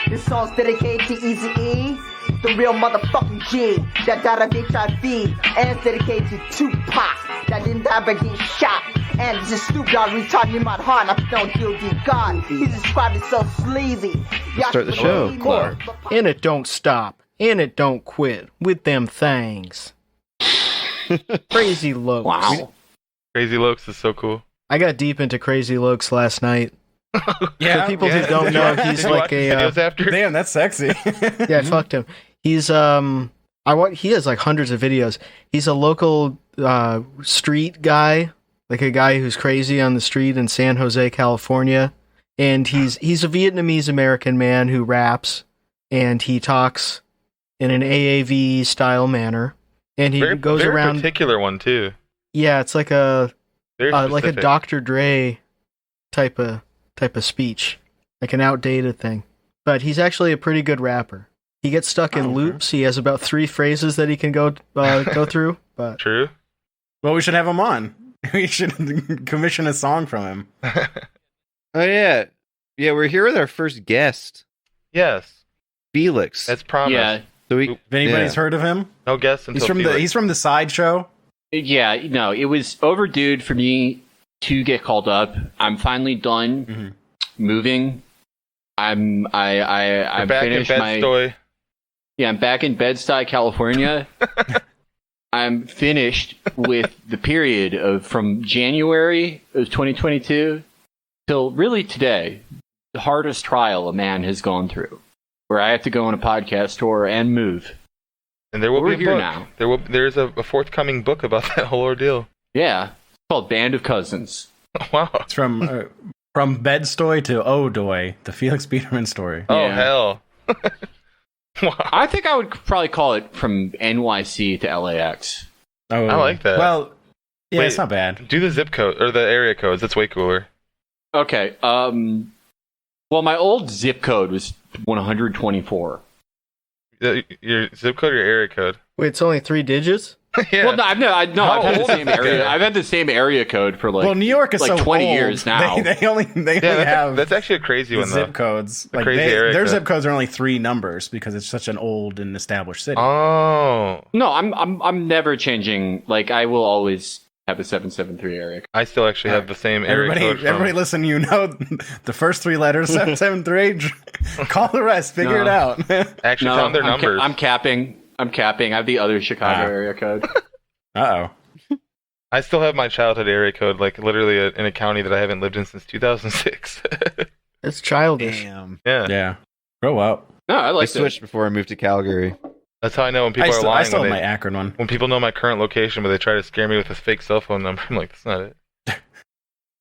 This song's dedicated to Eazy-E, the real motherfucking G that died of HIV, and it's dedicated to Tupac that didn't die but get shot. And this is Snoop Dogg retarded in my heart, I don't guilty God. He described it so sleazy. Start the show. And it don't stop. And it don't quit with them things. Crazy Lokes. Wow. Crazy Lokes is so cool. I got deep into Crazy Lokes last night. Yeah. For people who don't know, he's like a... Damn, that's sexy. Yeah, I fucked him. He's he has like hundreds of videos. He's a local street guy, like a guy who's crazy on the street in San Jose, California. And he's a Vietnamese American man who raps, and he talks in an AAV style manner. And he goes around. Very particular one too. Yeah, it's like a Very Dr. Dre type of speech, like an outdated thing. But he's actually a pretty good rapper. He gets stuck in loops. He has about 3 phrases that he can go through. But true. Well, we should have him on. We should commission a song from him. Oh yeah, we're here with our first guest. Yes, Felix. That's promised. Yeah. So if anybody's heard of him, no guests until he's from the Sideshow. Yeah, no, it was overdue for me to get called up. I'm finally done moving. I'm back finished in my. Bed-Stuy. Yeah, I'm back in Bed-Stuy, California. I'm finished with the period of from January of 2022 till really today, the hardest trial a man has gone through, where I have to go on a podcast tour and move. And there will We're be a here book. now. There's a forthcoming book about that whole ordeal. Yeah, it's called Band of Cousins. Wow. It's from Bed-Stuy to Odoy, the Felix Biederman story. Oh, Yeah. hell. Wow. I think I would probably call it from NYC to LAX. Oh, I like that. Well, yeah, Wait, it's not bad. Do the zip code, or the area codes. That's way cooler. Okay. Well, my old zip code was 124. Your zip code or your area code? wait, it's only 3 digits? Yeah. Well, I've had the same area. I've had the same area code for Well, New York is like so 20 old. years now. They only have that's actually a crazy the one, zip though. codes. Like crazy area their code. zip codes are only 3 numbers because it's such an old and established city. Oh. No, I'm never changing. Like, I will always have a 773 area code. I still actually have the same area code. Everybody listen, you know the first 3 letters, 773. Call the rest, figure it out. Actually found their numbers. I'm capping. I have the other Chicago area code. Uh-oh. I still have my childhood area code, like literally in a county that I haven't lived in since 2006. It's childish. Damn. Yeah. Grow up. No, I I like switched before I moved to Calgary. That's how I know when people are I lying. still when, have my Akron one. when people know my current location, but they try to scare me with a fake cell phone number, I'm like, that's not it.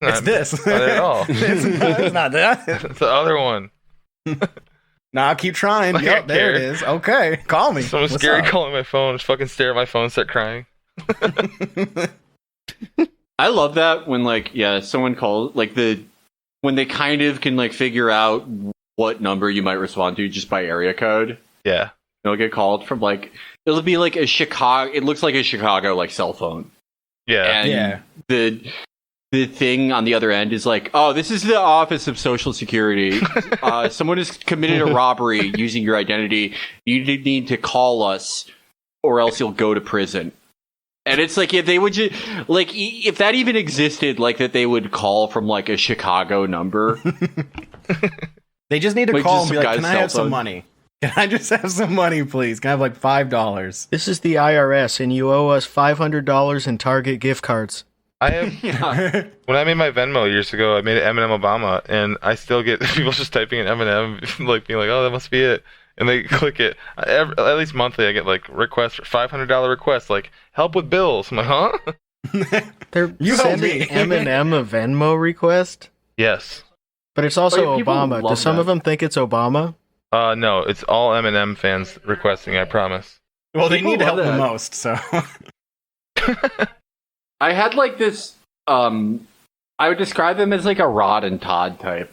It's this. Not it at all. it's not that. It's the other one. Nah, keep trying. Like, I Yep, there it care. is. Okay, call me. Someone What's scary up? calling my phone, just fucking stare at my phone, start crying. I love that when someone calls when they kind of can figure out what number you might respond to just by area code. Yeah. It'll get called from it'll be like a Chicago. It looks like a Chicago cell phone. Yeah. And the thing on the other end is oh, this is the Office of Social Security. Someone has committed a robbery using your identity. You need to call us, or else you'll go to prison. And it's if they would just if that even existed, that they would call from a Chicago number. They just need to call and be like, "Can I have some phone. money? Can I just have some money, please? Can I have $5?" This is the IRS, and you owe us $500 in Target gift cards. I have. When I made my Venmo years ago, I made it Eminem Obama, and I still get people just typing in Eminem, being like, "Oh, that must be it," and they click it. At least monthly, I get requests for $500 requests, help with bills. I'm like, huh? They're You help me. sending Eminem a Venmo request, Yes. but it's also Wait, people Obama. Do love some that. of them think it's Obama? No, it's all Eminem fans requesting. I promise. Well, they People need to help love the that. most, so. I had this. I would describe them as a Rod and Todd type,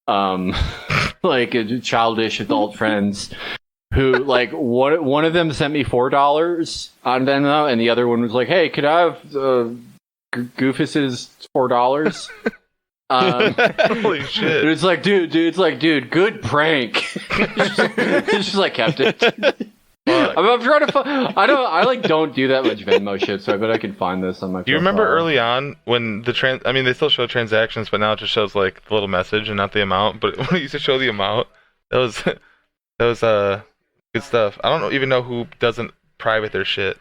a childish adult friends who one of them sent me $4 on Venmo, and the other one was like, "Hey, could I have Goofus's $4?" Holy shit! It's like, dude, good prank. It's just like kept it. I'm trying to. I don't do that much Venmo shit, so I bet I can find this on my. Do you remember early on when the I mean, they still show transactions, but now it just shows like the little message and not the amount. But when it used to show the amount, that was good stuff. I don't even know who doesn't private their shit.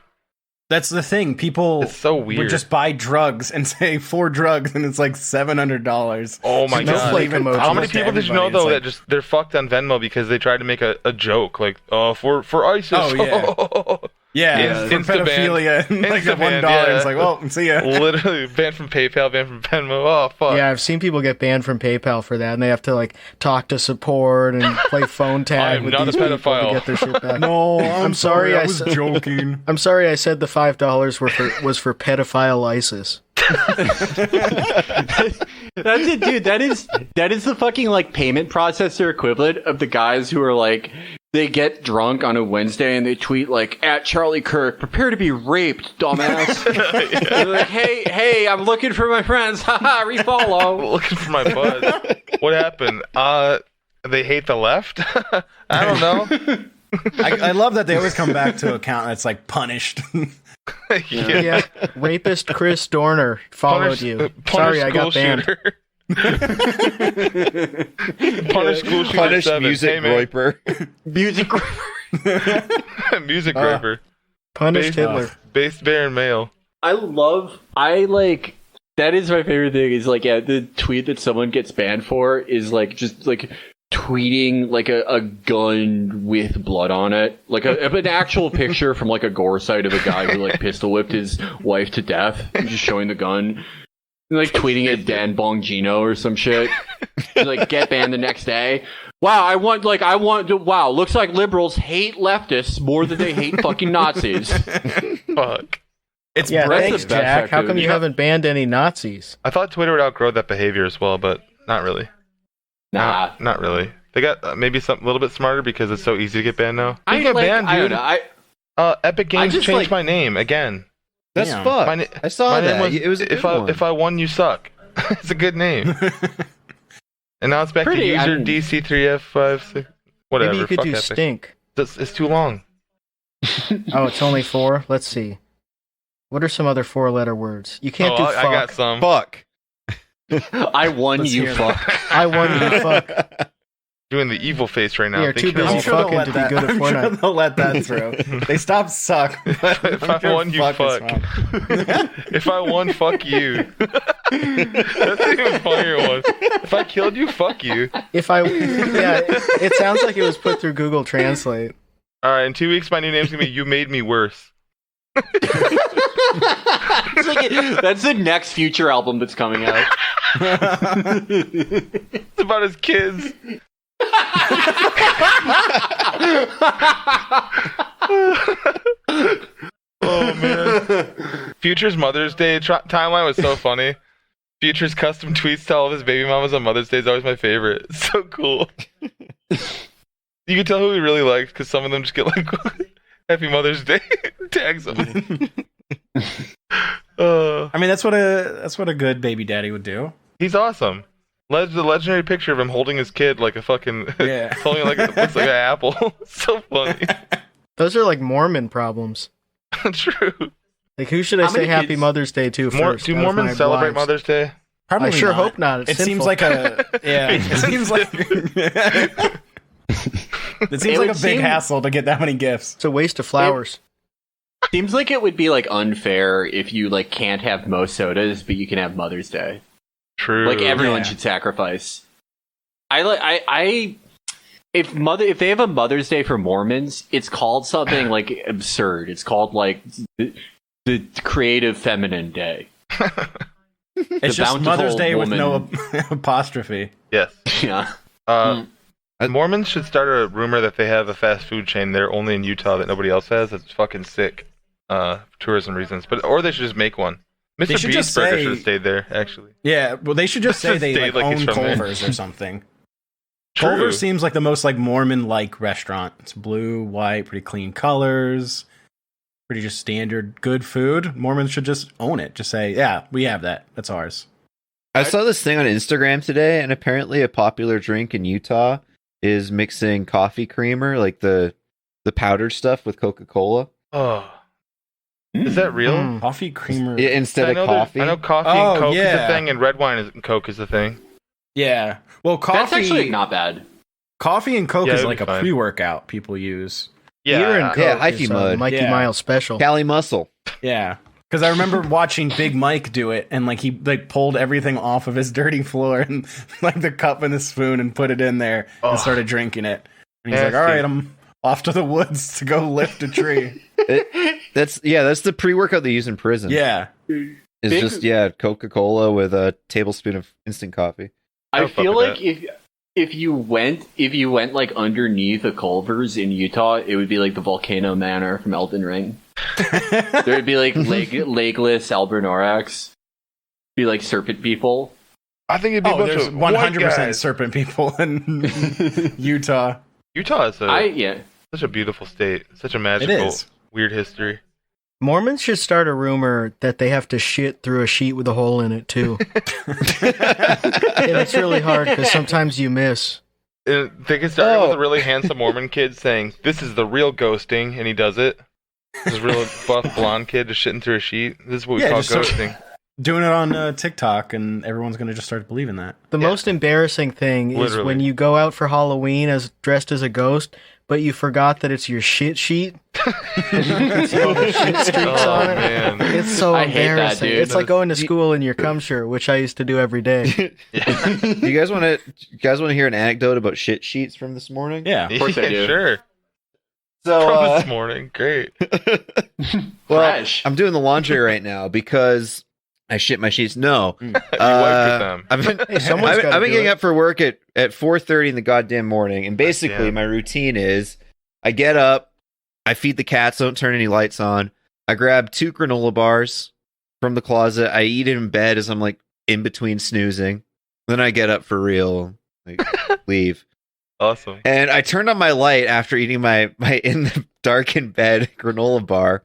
That's the thing. People It's so weird. would just buy drugs and say 4 drugs, and it's like $700. Oh my god! Snowflake emoji. How many people did you know though that just they're fucked on Venmo because they tried to make a joke like, for ISIS? Oh yeah. Yeah, for pedophilia, and like the $1. It's like, well, see ya. Literally banned from PayPal, banned from Venmo. Oh fuck. Yeah, I've seen people get banned from PayPal for that, and they have to like talk to support and play phone tag I'm with not these a people pedophile. to get their shit back. No, I'm sorry. I was s- joking. I'm sorry, I said the $5 was for pedophile ISIS. That's it, dude. That is the fucking like payment processor equivalent of the guys who are like they get drunk on a Wednesday and they tweet like at Charlie Kirk, prepare to be raped, dumbass. They're like, hey, I'm looking for my friends. Haha, refollow. Looking for my bud. What happened? They hate the left. I don't know. I love that they always come back to an account that's like punished. Yeah, rapist Chris Dorner followed you. Sorry, I got banned. Punish school shooter. Punish 7. music Hey, man. roiper. Music. Music raper. Punished Hitler. Based bear and male. I like that is my favorite thing is like the tweet that someone gets banned for is like just like tweeting like a gun with blood on it, like an actual picture from like a gore site of a guy who like pistol whipped his wife to death and just showing the gun. And, like tweeting at Dan Bongino or some shit. Like get banned the next day. Wow, wow, looks like liberals hate leftists more than they hate fucking Nazis. Fuck. It's Yeah, That's thanks, the best Jack. How come activity. you haven't banned any Nazis? I thought Twitter would outgrow that behavior as well, but not really. Nah. Not really. They got maybe something a little bit smarter because it's so easy to get banned now. I You get like, banned, I don't dude. know. Epic Games just, changed like- my name again. That's Damn. fucked. I saw my that. name It was a good one. if I won, you suck. It's a good name. And now it's back Pretty, to I user mean- DC3F56. Whatever. Maybe you could fuck do Epic. stink. It's too long. Oh, it's only 4? Let's see. What are some other 4-letter words? You can't do I fuck. got some. Fuck. I won, Let's you hear fuck. I won you fuck. Doing the evil face right now. You're too thinking busy I'm of- sure they'll fucking let to be that. good at I'm sure Fortnite. they'll let that through. They stop suck. But If I'm I sure won, you fuck is fuck. fine. If I won, fuck you. That's an even funnier one. If I killed you, fuck you. It sounds like it was put through Google Translate. All right, in 2 weeks, my new name's gonna be "You Made Me Worse." It's like that's the next Future album that's coming out. It's about his kids. Oh man. Future's Mother's Day timeline was so funny. Future's custom tweets to all of his baby mamas on Mother's Day is always my favorite. It's so cool. You can tell who he really likes because some of them just get like Happy Mother's Day tags them. I mean, that's what a good baby daddy would do. He's awesome. The legendary picture of him holding his kid like a fucking Yeah. holding it looks like an apple. So funny. Those are like Mormon problems. True. Like, who should I How say many Happy kids- Mother's Day to first? Do out of Mormons my celebrate wives? Mother's Day? Probably I sure not. hope not. It's It seems sinful. like a It seems like it seems like a big hassle to get that many gifts. It's a waste of flowers. Seems like it would be like unfair if you like can't have most sodas, but you can have Mother's Day. True. Like everyone Yeah. should sacrifice. If they have a Mother's Day for Mormons, it's called something like absurd. It's called like the creative feminine day. It's just bountiful Mother's Day with no woman. apostrophe. Yes. Yeah. Mormons should start a rumor that they have a fast food chain there only in Utah that nobody else has. That's fucking sick. For tourism reasons, or they should just make one. They Mr. should Beast just Burger say- should have stayed there. Actually, Yeah, well, they should just say they Stayed like, like it's own from there. Culver's or something. True. Culver's seems like the most like Mormon-like restaurant. It's blue, white, pretty clean colors, pretty just standard good food. Mormons should just own it. Just say, yeah, we have that. That's ours. I saw this thing on Instagram today, and apparently a popular drink in Utah is mixing coffee creamer, like the powdered stuff, with Coca-Cola. Oh. Is that real? Coffee creamer. Yeah, instead of coffee. I know coffee and Coke is a thing, and red wine and Coke is a thing. Yeah. Well, coffee. That's actually not bad. Coffee and Coke is it'd like be a fine. pre-workout people use. Beer and Coke yeah, Hyphy is Mud. Mikey Yeah. Miles special. Cali Muscle. Yeah. Because I remember watching Big Mike do it, and like he like pulled everything off of his dirty floor and like the cup and the spoon and put it in there and started drinking it. And he's like, Nasty. "All right, I'm off to the woods to go lift a tree." That's the pre-workout they use in prison. Yeah. It's just Coca-Cola with a tablespoon of instant coffee. I I'll feel fuck with like if you went like underneath a Culver's in Utah, it would be like the Volcano Manor from Elden Ring. There would be like legless Albernorax, be like serpent people. I think it'd be a bunch there's of white 100% guys. serpent people in Utah. Utah is Yeah. such a beautiful state. Such a It magical, is. weird history. Mormons should start a rumor that they have to shit through a sheet with a hole in it too. And it's really hard because sometimes you miss. They could start with a really handsome Mormon kid saying, "This is the real ghosting," and he does it. This real buff blonde kid just shitting through a sheet. This is what we call just start ghosting. doing it on TikTok, and everyone's going to just start believing that. The most embarrassing thing is Literally. when you go out for Halloween as dressed as a ghost, but you forgot that it's your shit sheet. And you can see all the shit streaks Oh, on it. man. It's so I hate that, embarrassing. dude. It's like going to school in your cum shirt, which I used to do every day. You guys want to hear an anecdote about shit sheets from this morning? Yeah. Of course I do. Sure. So From this morning. Great. well, Fresh. I'm doing the laundry right now because I shit my sheets. No, You wiped with them. I've been Hey, someone's gotta I've been do getting it. up for work at 4:30 in the goddamn morning, and basically Damn. my routine is I get up, I feed the cats, don't turn any lights on. I grab 2 granola bars from the closet. I eat it in bed as I'm like in between snoozing. Then I get up for real, like leave. Awesome. And I turned on my light after eating my in the darkened bed granola bar.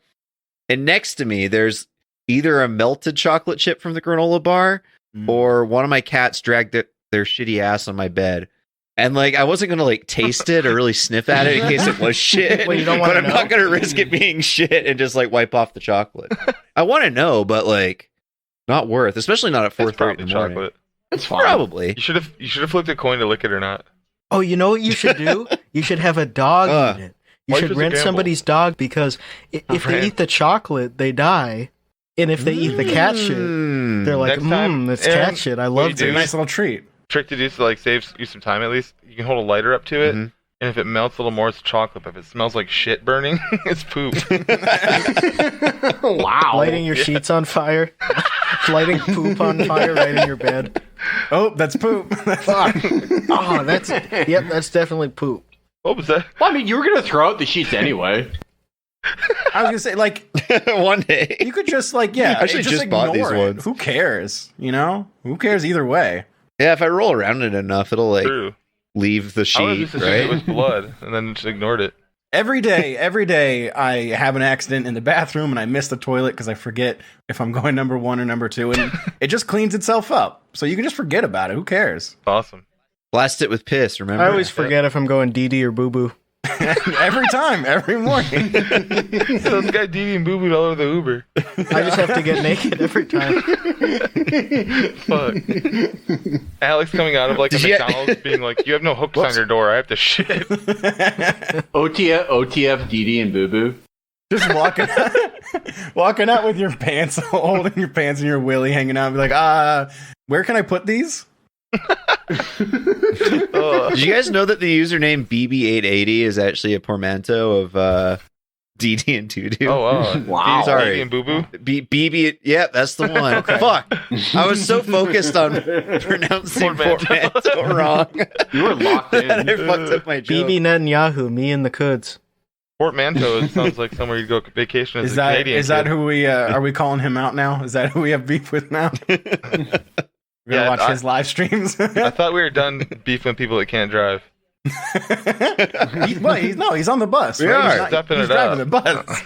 And next to me, there's either a melted chocolate chip from the granola bar or one of my cats dragged their shitty ass on my bed. And like, I wasn't going to like taste it or really sniff at it in case it was shit. Well, you don't but wanna I'm know? not going to risk it being shit and just like wipe off the chocolate. I want to know, but like, not worth, especially not at It's 4:30 in probably the morning. chocolate. It's fine. Probably. You should have flipped a coin to lick it or not. Oh, you know what you should do? You should have a dog eat it. You Life should is a rent gamble. somebody's dog because if they Rent. eat the chocolate, they die. And if they eat the cat shit, Mm. they're like, Next time, it's Aaron, cat shit. I what love It's a do? this. nice little treat. Trick to do is to like save you some time at least. You can hold a lighter up to it, Mhm. and if it melts a little more, it's chocolate. But if it smells like shit burning, it's poop. Wow. Lighting your sheets on fire. Lighting poop on fire right in your bed. Oh, that's poop. Fuck. Oh, that's definitely poop. What was that? Well, I mean, you were gonna throw out the sheets anyway. I was going to say, like, One day. you could just, like, yeah, I actually just bought ignore these it. ones. Who cares? You know? Who cares either way? Yeah, if I roll around it enough, it'll like True. leave the I was sheet, just assuming it right? was blood, and then just ignored it. Every day, I have an accident in the bathroom and I miss the toilet because I forget if I'm going number 1 or number 2, and it just cleans itself up. So you can just forget about it. Who cares? Awesome. Blast it with piss, remember? I always forget if I'm going DD or boo boo. Every time, every morning. Those guys DD and boo booed all over the Uber. I just have to get naked every time. Fuck. Alex coming out of like a Did you- McDonald's being like, "You have no hooks on your door. I have to shit." OTF, DD, and Boo Boo. Just walking out with your pants, holding your pants and your willy hanging out, and be like, where can I put these? Did you guys know that the username BB880 is actually a portmanteau of DD and Tudu? Oh Wow. Sorry. DD and boo boo. BB, yep, that's the one. Fuck. I was so focused on pronouncing Portmanteau. portmanteau wrong You were locked that in. I fucked up my joke. BB Netanyahu, me and the Kuds. Portmanteau sounds like somewhere you'd go vacation as Is a that Canadian. is that kid. who we are we calling him out now? Is that who we have beef with now? We're gonna Yeah, watch his live streams. I thought we were done beefing people that can't drive. He's on the bus. We right? are. He's, Stepping he's it driving up. the bus.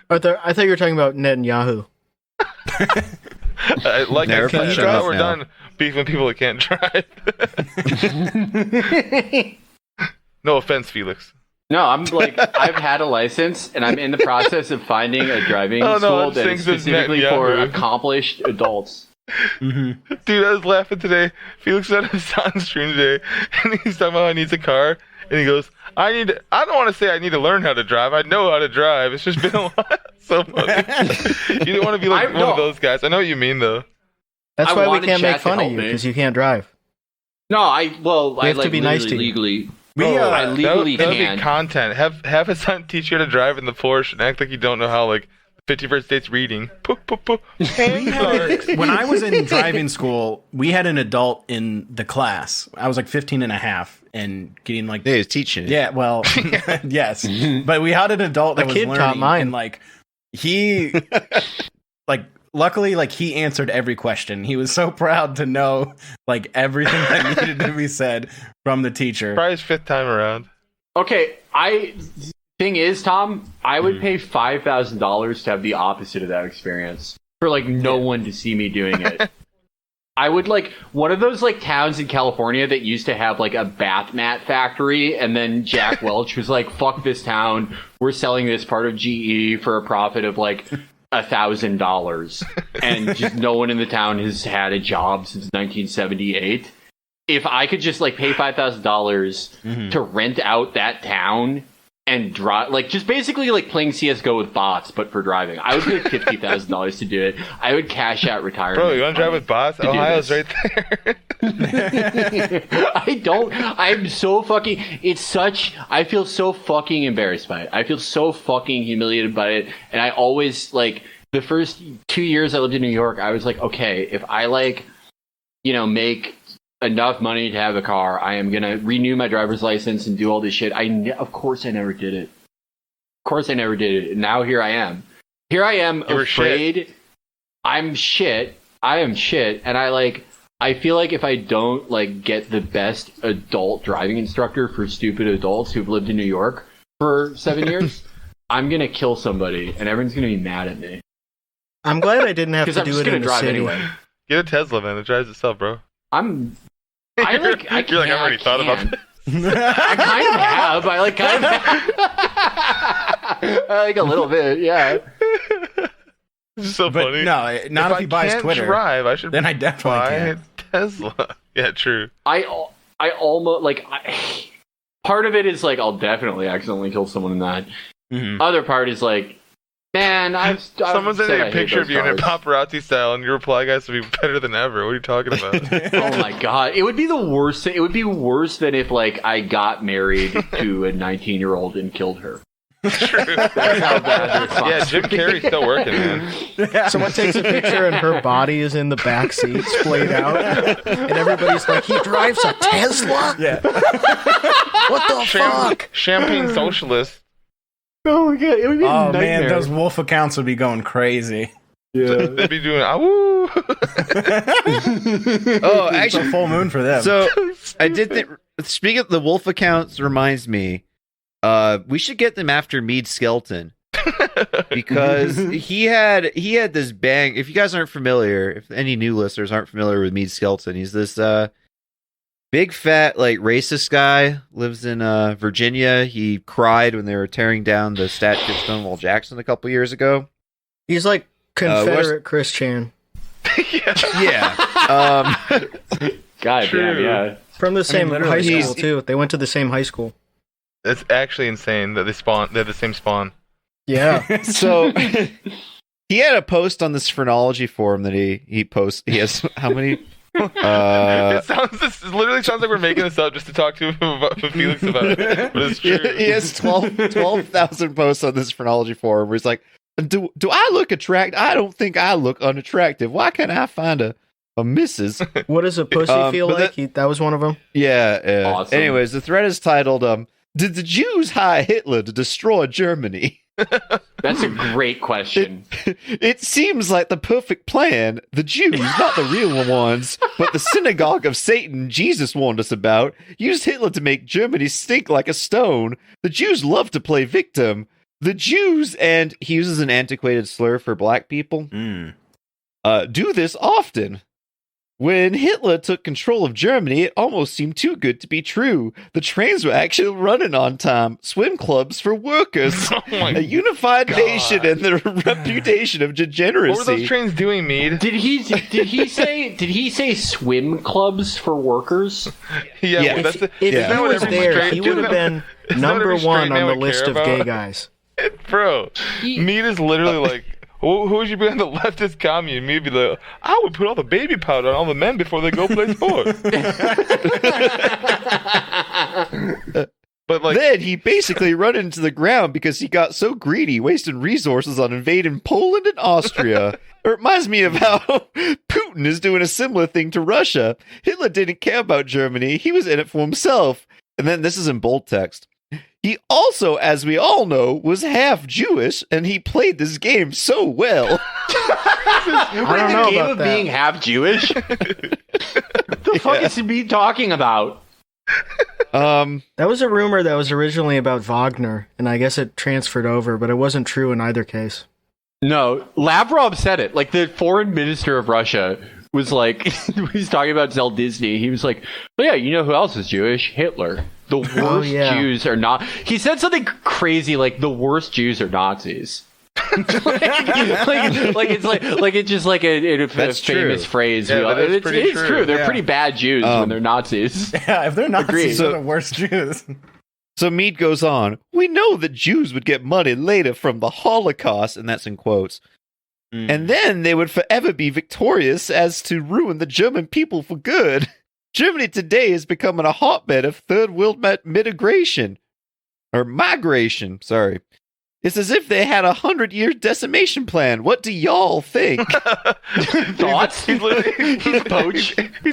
I thought you were talking about Netanyahu. Like Never I said, shut now up we're now. done beefing people that can't drive. No offense, Felix. No, I'm like, I've had a license, and I'm in the process of finding a driving Oh, no, school I'm that saying is this specifically Netanyahu. for accomplished adults. Dude, I was laughing today. Felix was on stream today, and he's talking about how he needs a car, and he goes, I don't want to say I need to learn how to drive. I know how to drive. It's just been a while. So funny. You don't want to be like one of those guys. I know what you mean, though. That's I why we wanted can't make chat to fun of help you me. because you can't drive. No, I have like to be nice to you. legally. that I legally would can. be content. Have his son teach you how to drive in the Porsche and act like you don't know how, like, 51st State's reading. When I was in driving school, we had an adult in the class. I was like 15 and a half and getting like... Yeah, he was teaching it. Yeah, well, yes. But we had an adult that A was kid learning. taught mine. And like, he... like, luckily, like, he answered every question. He was so proud to know, like, everything that needed to be said from the teacher. Probably his 5th time around. Okay, thing is, Tom, I would pay $5,000 to have the opposite of that experience. For, like, no one to see me doing it. I would, like, one of those, like, towns in California that used to have, like, a bath mat factory, and then Jack Welch was like, fuck this town, we're selling this part of GE for a profit of, like, $1,000. And just no one in the town has had a job since 1978. If I could just, like, pay $5,000 to rent out that town and drive, like, just basically like playing CSGO with bots, but for driving, I would pay $50,000 to do it. I would cash out retirement. Bro, you want to drive with bots? do Ohio's this. right there. I'm so fucking, I feel so fucking embarrassed by it. I feel so fucking humiliated by it. And I always, like, the first 2 years I lived in New York, I was like, okay, if I, like, you know, make enough money to have a car, I am gonna renew my driver's license and do all this shit. Of course I never did it. And now here I am. Afraid. Shit. I'm shit. I am shit. And I feel like if I don't, like, get the best adult driving instructor for stupid adults who've lived in New York for 7 years, I'm gonna kill somebody and everyone's gonna be mad at me. I'm glad I didn't have Because to I'm do just it gonna in the drive city. anyway. Get a Tesla, man. It drives itself, bro. I You're like, I've already thought about this. I kind of have. I like a little bit, yeah. This is so But funny. no, not if he buys can't Twitter. drive, I should Then I definitely buy can. a Tesla. Yeah, true. I almost, like, part of it is, like, I'll definitely accidentally kill someone in that. Other part is, like, man, Someone's said sending I a hate picture of those you in a cars. paparazzi style, and your reply guys would be better than ever. What are you talking about? Oh my god, it would be the worst. It would be worse than if, like, I got married to a 19-year-old and killed her. True. That's how bad the response Yeah, Jim would be. Carrey's still working, man. Someone takes a picture and her body is in the back seat, splayed out, and everybody's like, "He drives a Tesla? Yeah. What the fuck?" Champagne socialist. Oh my god, it would be a Oh nightmare. man, those wolf accounts would be going crazy. They'd be doing woo. Oh, It's a actually, full moon for them. so I did think. Speaking of the wolf accounts, reminds me, we should get them after Mead Skelton because he had this bang. If you guys aren't familiar, if any new listeners aren't familiar with Mead Skelton, he's this big fat like racist guy, lives in Virginia. He cried when they were tearing down the statue of Stonewall Jackson a couple years ago. He's like Confederate Chris Chan Yeah. God True. damn, yeah. from the same literally, high yeah. school too. They went to the same high school. That's actually insane that they have the same spawn. Yeah. So he had a post on this phrenology forum that he posts. He has how many? This literally sounds like we're making this up just to talk to him about Felix about it. But it's true. He has 12,000 posts on this phrenology forum where he's like, do I look attractive? I don't think I look unattractive. Why can't I find a missus? What does a pussy feel but like? That was one of them. Yeah. Awesome. Anyways, the thread is titled, Did the Jews hire Hitler to destroy Germany? That's a great question. It seems like the perfect plan. The Jews, not the real ones, but the synagogue of Satan Jesus warned us about, used Hitler to make Germany stink like a stone. The Jews love to play victim. The Jews, and he uses an antiquated slur for black people. do this often. When Hitler took control of Germany, it almost seemed too good to be true. The trains were actually running on time. Swim clubs for workers. A unified nation and the reputation of degeneracy. What were those trains doing, Mead? Did he say swim clubs for workers? Yeah, well, If he was there, he would have been number one on the list of gay guys. Bro, Mead is literally like, who would you be on the leftist commune? Mead would be like, I would put all the baby powder on all the men before they go play sports. But like, then he basically run into the ground because he got so greedy, wasting resources on invading Poland and Austria. It reminds me of how Putin is doing a similar thing to Russia. Hitler didn't care about Germany. He was in it for himself. And then this is in bold text. He also, as we all know, was half Jewish, and he played this game so well. I don't know game about of that. being half Jewish? What the fuck is he talking about? That was a rumor that was originally about Wagner, and I guess it transferred over, but it wasn't true in either case. No, Lavrov said it. Like, the foreign minister of Russia was like, he's talking about Disney. He was like, well, yeah, you know who else is Jewish? Hitler. The worst Jews are not. He said something crazy like the worst Jews are Nazis. It's just like a famous true. phrase. Yeah, that is it's pretty true. true. They're pretty bad Jews when they're Nazis. Yeah, if they're Nazis, Agreed. they're the worst Jews. So Mead goes on, we know that Jews would get money later from the Holocaust, and that's in quotes. And then they would forever be victorious as to ruin the German people for good. Germany today is becoming a hotbed of third world migration. Sorry. It's as if they had 100-year decimation plan. What do y'all think? Thoughts? He's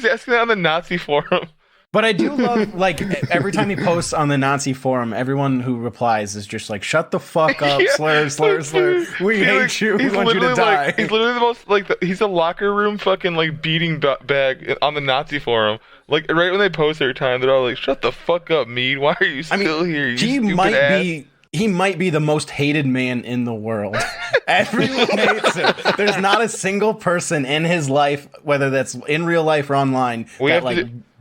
asking that on the Nazi forum. But I do love, like, every time he posts on the Nazi forum, everyone who replies is just like, shut the fuck up, Yeah. slur. We hate you. We want you to die. He's literally the most, like, he's a locker room fucking, like, beating bag on the Nazi forum. Like, right when they post every time, they're all like, shut the fuck up, Mead. Why are you still here, you stupid ass? He might be the most hated man in the world. Everyone hates him. There's not a single person in his life, whether that's in real life or online,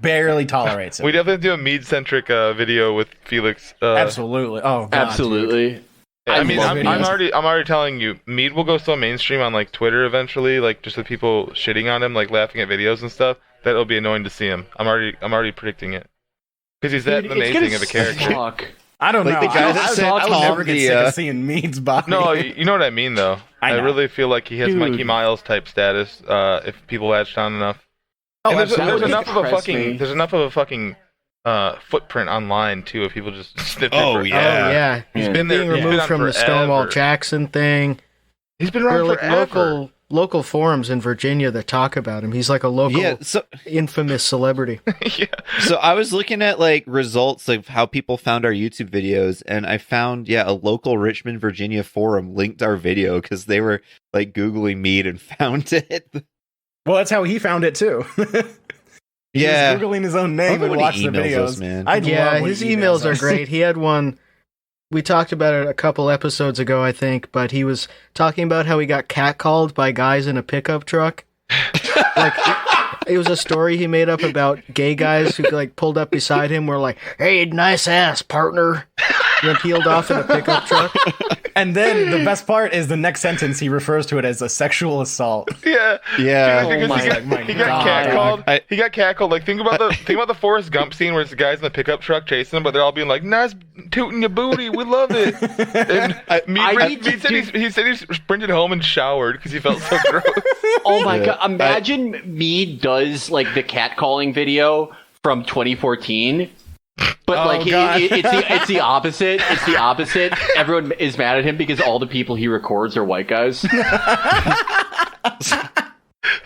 barely tolerates him. We definitely do a Mead-centric video with Felix. Absolutely. Oh, God, Absolutely. dude. I mean, love I'm already telling you, Mead will go so mainstream on like Twitter eventually, like just with people shitting on him, like laughing at videos and stuff. That it'll be annoying to see him. I'm already predicting it because he's that amazing of a character. Suck. I don't know. Like the guy that said I would never Tom get sick of seeing Mead's body. No, you know what I mean though. I know. really feel like he has Dude. Mikey Miles type status if people latch down enough. Oh, And there's absolutely. enough of a Impress fucking me. there's enough of a fucking footprint online too if people just sniff it. Oh, for- yeah. Oh, yeah. He's been there. Being he's been removed on from the Stonewall forever. Jackson thing. He's been There are around like forever. local forums in Virginia that talk about him. He's like a local Yeah, so infamous celebrity. Yeah. So I was looking at like results of how people found our YouTube videos, and I found a local Richmond, Virginia forum linked our video because they were like Googling Mead and found it. Well, that's how he found it too. He Yeah. was Googling his own name I love and when watched he the emails videos. us, man. I'd Yeah, love when his he emails emails are us. great. He had one. We talked about it a couple episodes ago, I think, but he was talking about how he got catcalled by guys in a pickup truck. Like, it was a story he made up about gay guys who like pulled up beside him, were like, "Hey, nice ass, partner," and then peeled off in a pickup truck. And then the best part is the next sentence he refers to it as a sexual assault. Yeah. Yeah. Because my he got God. catcalled. He got catcalled. Like think about the Forrest Gump scene where it's the guys in the pickup truck chasing him, but they're all being like, "Nice tooting your booty, we love it." And Mead said he sprinted home and showered because he felt so gross. Oh my god! Imagine Mead does like the catcalling video from 2014, but Oh, like God. it's the opposite. It's the opposite. Everyone is mad at him because all the people he records are white guys.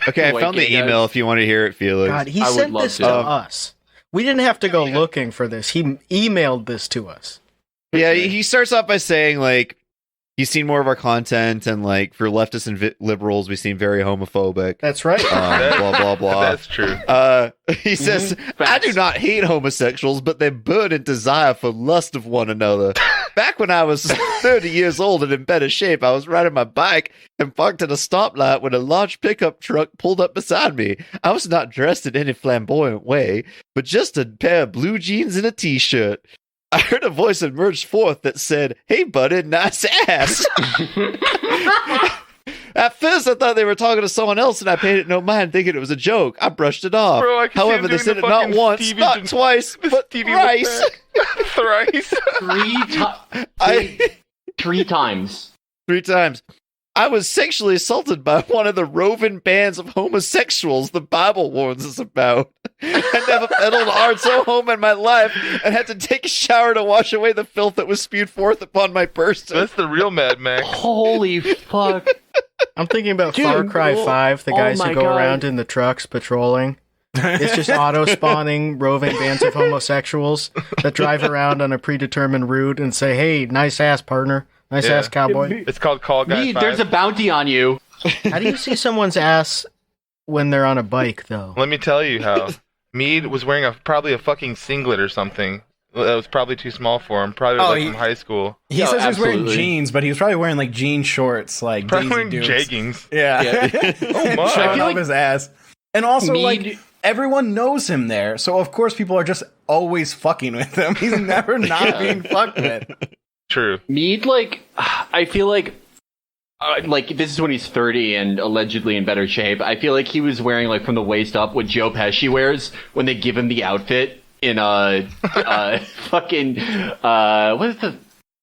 Okay, I White found the gay guys. email if you want to hear it, Felix. God, he I would sent love this to. to us. We didn't have to go looking for this. He emailed this to us. Yeah, he starts off by saying, like, he's seen more of our content, and like for leftists and liberals, we seem very homophobic. That's right. Blah blah blah. That's true. He says, "I do not hate homosexuals, but they burn in desire for lust of one another." Back when I was 30 years old and in better shape, I was riding my bike and parked at a stoplight when a large pickup truck pulled up beside me. I was not dressed in any flamboyant way, but just a pair of blue jeans and a t-shirt. I heard a voice emerge forth that said, "Hey, buddy, nice ass." At first, I thought they were talking to someone else, and I paid it no mind, thinking it was a joke. I brushed it off. Bro, I can see However, him they doing said the it not fucking once, Stevie not twice, but Stevie thrice. Thrice. Three times. 3 times. I was sexually assaulted by one of the roving bands of homosexuals the Bible warns us about. I never pedaled hard so home in my life and had to take a shower to wash away the filth that was spewed forth upon my person. That's the real Mad Max. Holy fuck. I'm thinking about Far Cry 5, the guys who go around in the trucks patrolling. It's just auto-spawning roving bands of homosexuals that drive around on a predetermined route and say, "Hey, nice ass, partner. Nice ass, cowboy." It's called Call Guy Mead, 5. there's a bounty on you. How do you see someone's ass when they're on a bike, though? Let me tell you how. Mead was wearing probably a fucking singlet or something. That was probably too small for him. Probably from high school. He says he was wearing jeans, but he was probably wearing like jean shorts, like Probably wearing Daisy Dukes. jeggings. Yeah. Oh my. Showing off his ass. And also, Mead- like, everyone knows him there, so of course people are just always fucking with him. He's never not being fucked with. True. Mead, like, I feel like this is when he's 30 and allegedly in better shape. I feel like he was wearing, like, from the waist up what Joe Pesci wears when they give him the outfit in fucking what is the,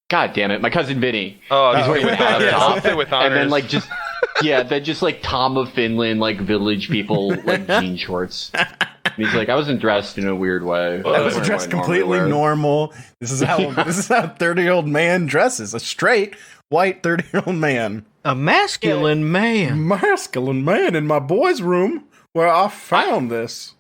god damn it, My Cousin Vinny. Oh, He's wearing the outfit with honors. and then like just then just like Tom of Finland, like village people, like jean shorts. And he's like, I wasn't dressed in a weird way. I was dressed completely normal. This is how a 30-year-old man dresses. A straight white 30-year-old man. A masculine man. Masculine man in my boys' room where I found this.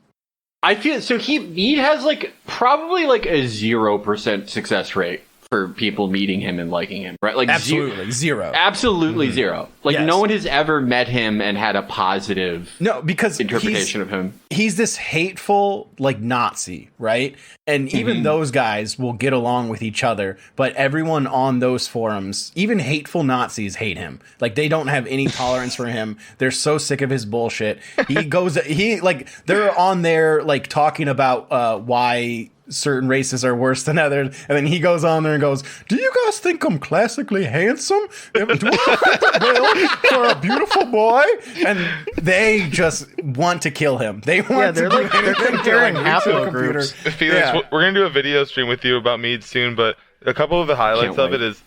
I feel so. He has like probably like a 0% success rate for people meeting him and liking him, right? Like absolutely zero. Absolutely zero. Like Yes. no one has ever met him and had a positive because interpretation of him. He's this hateful, like, Nazi, right? And even those guys will get along with each other, but everyone on those forums, even hateful Nazis, hate him. Like, they don't have any tolerance for him. They're so sick of his bullshit. They're on there, like, talking about why certain races are worse than others, and then he goes on there and goes, "Do you guys think I'm classically handsome? Do I fit well for a beautiful boy?" And they just want to kill him. They want they're to like they're comparing haplogroups. Felix, we're gonna do a video stream with you about Mead soon, but a couple of the highlights of it is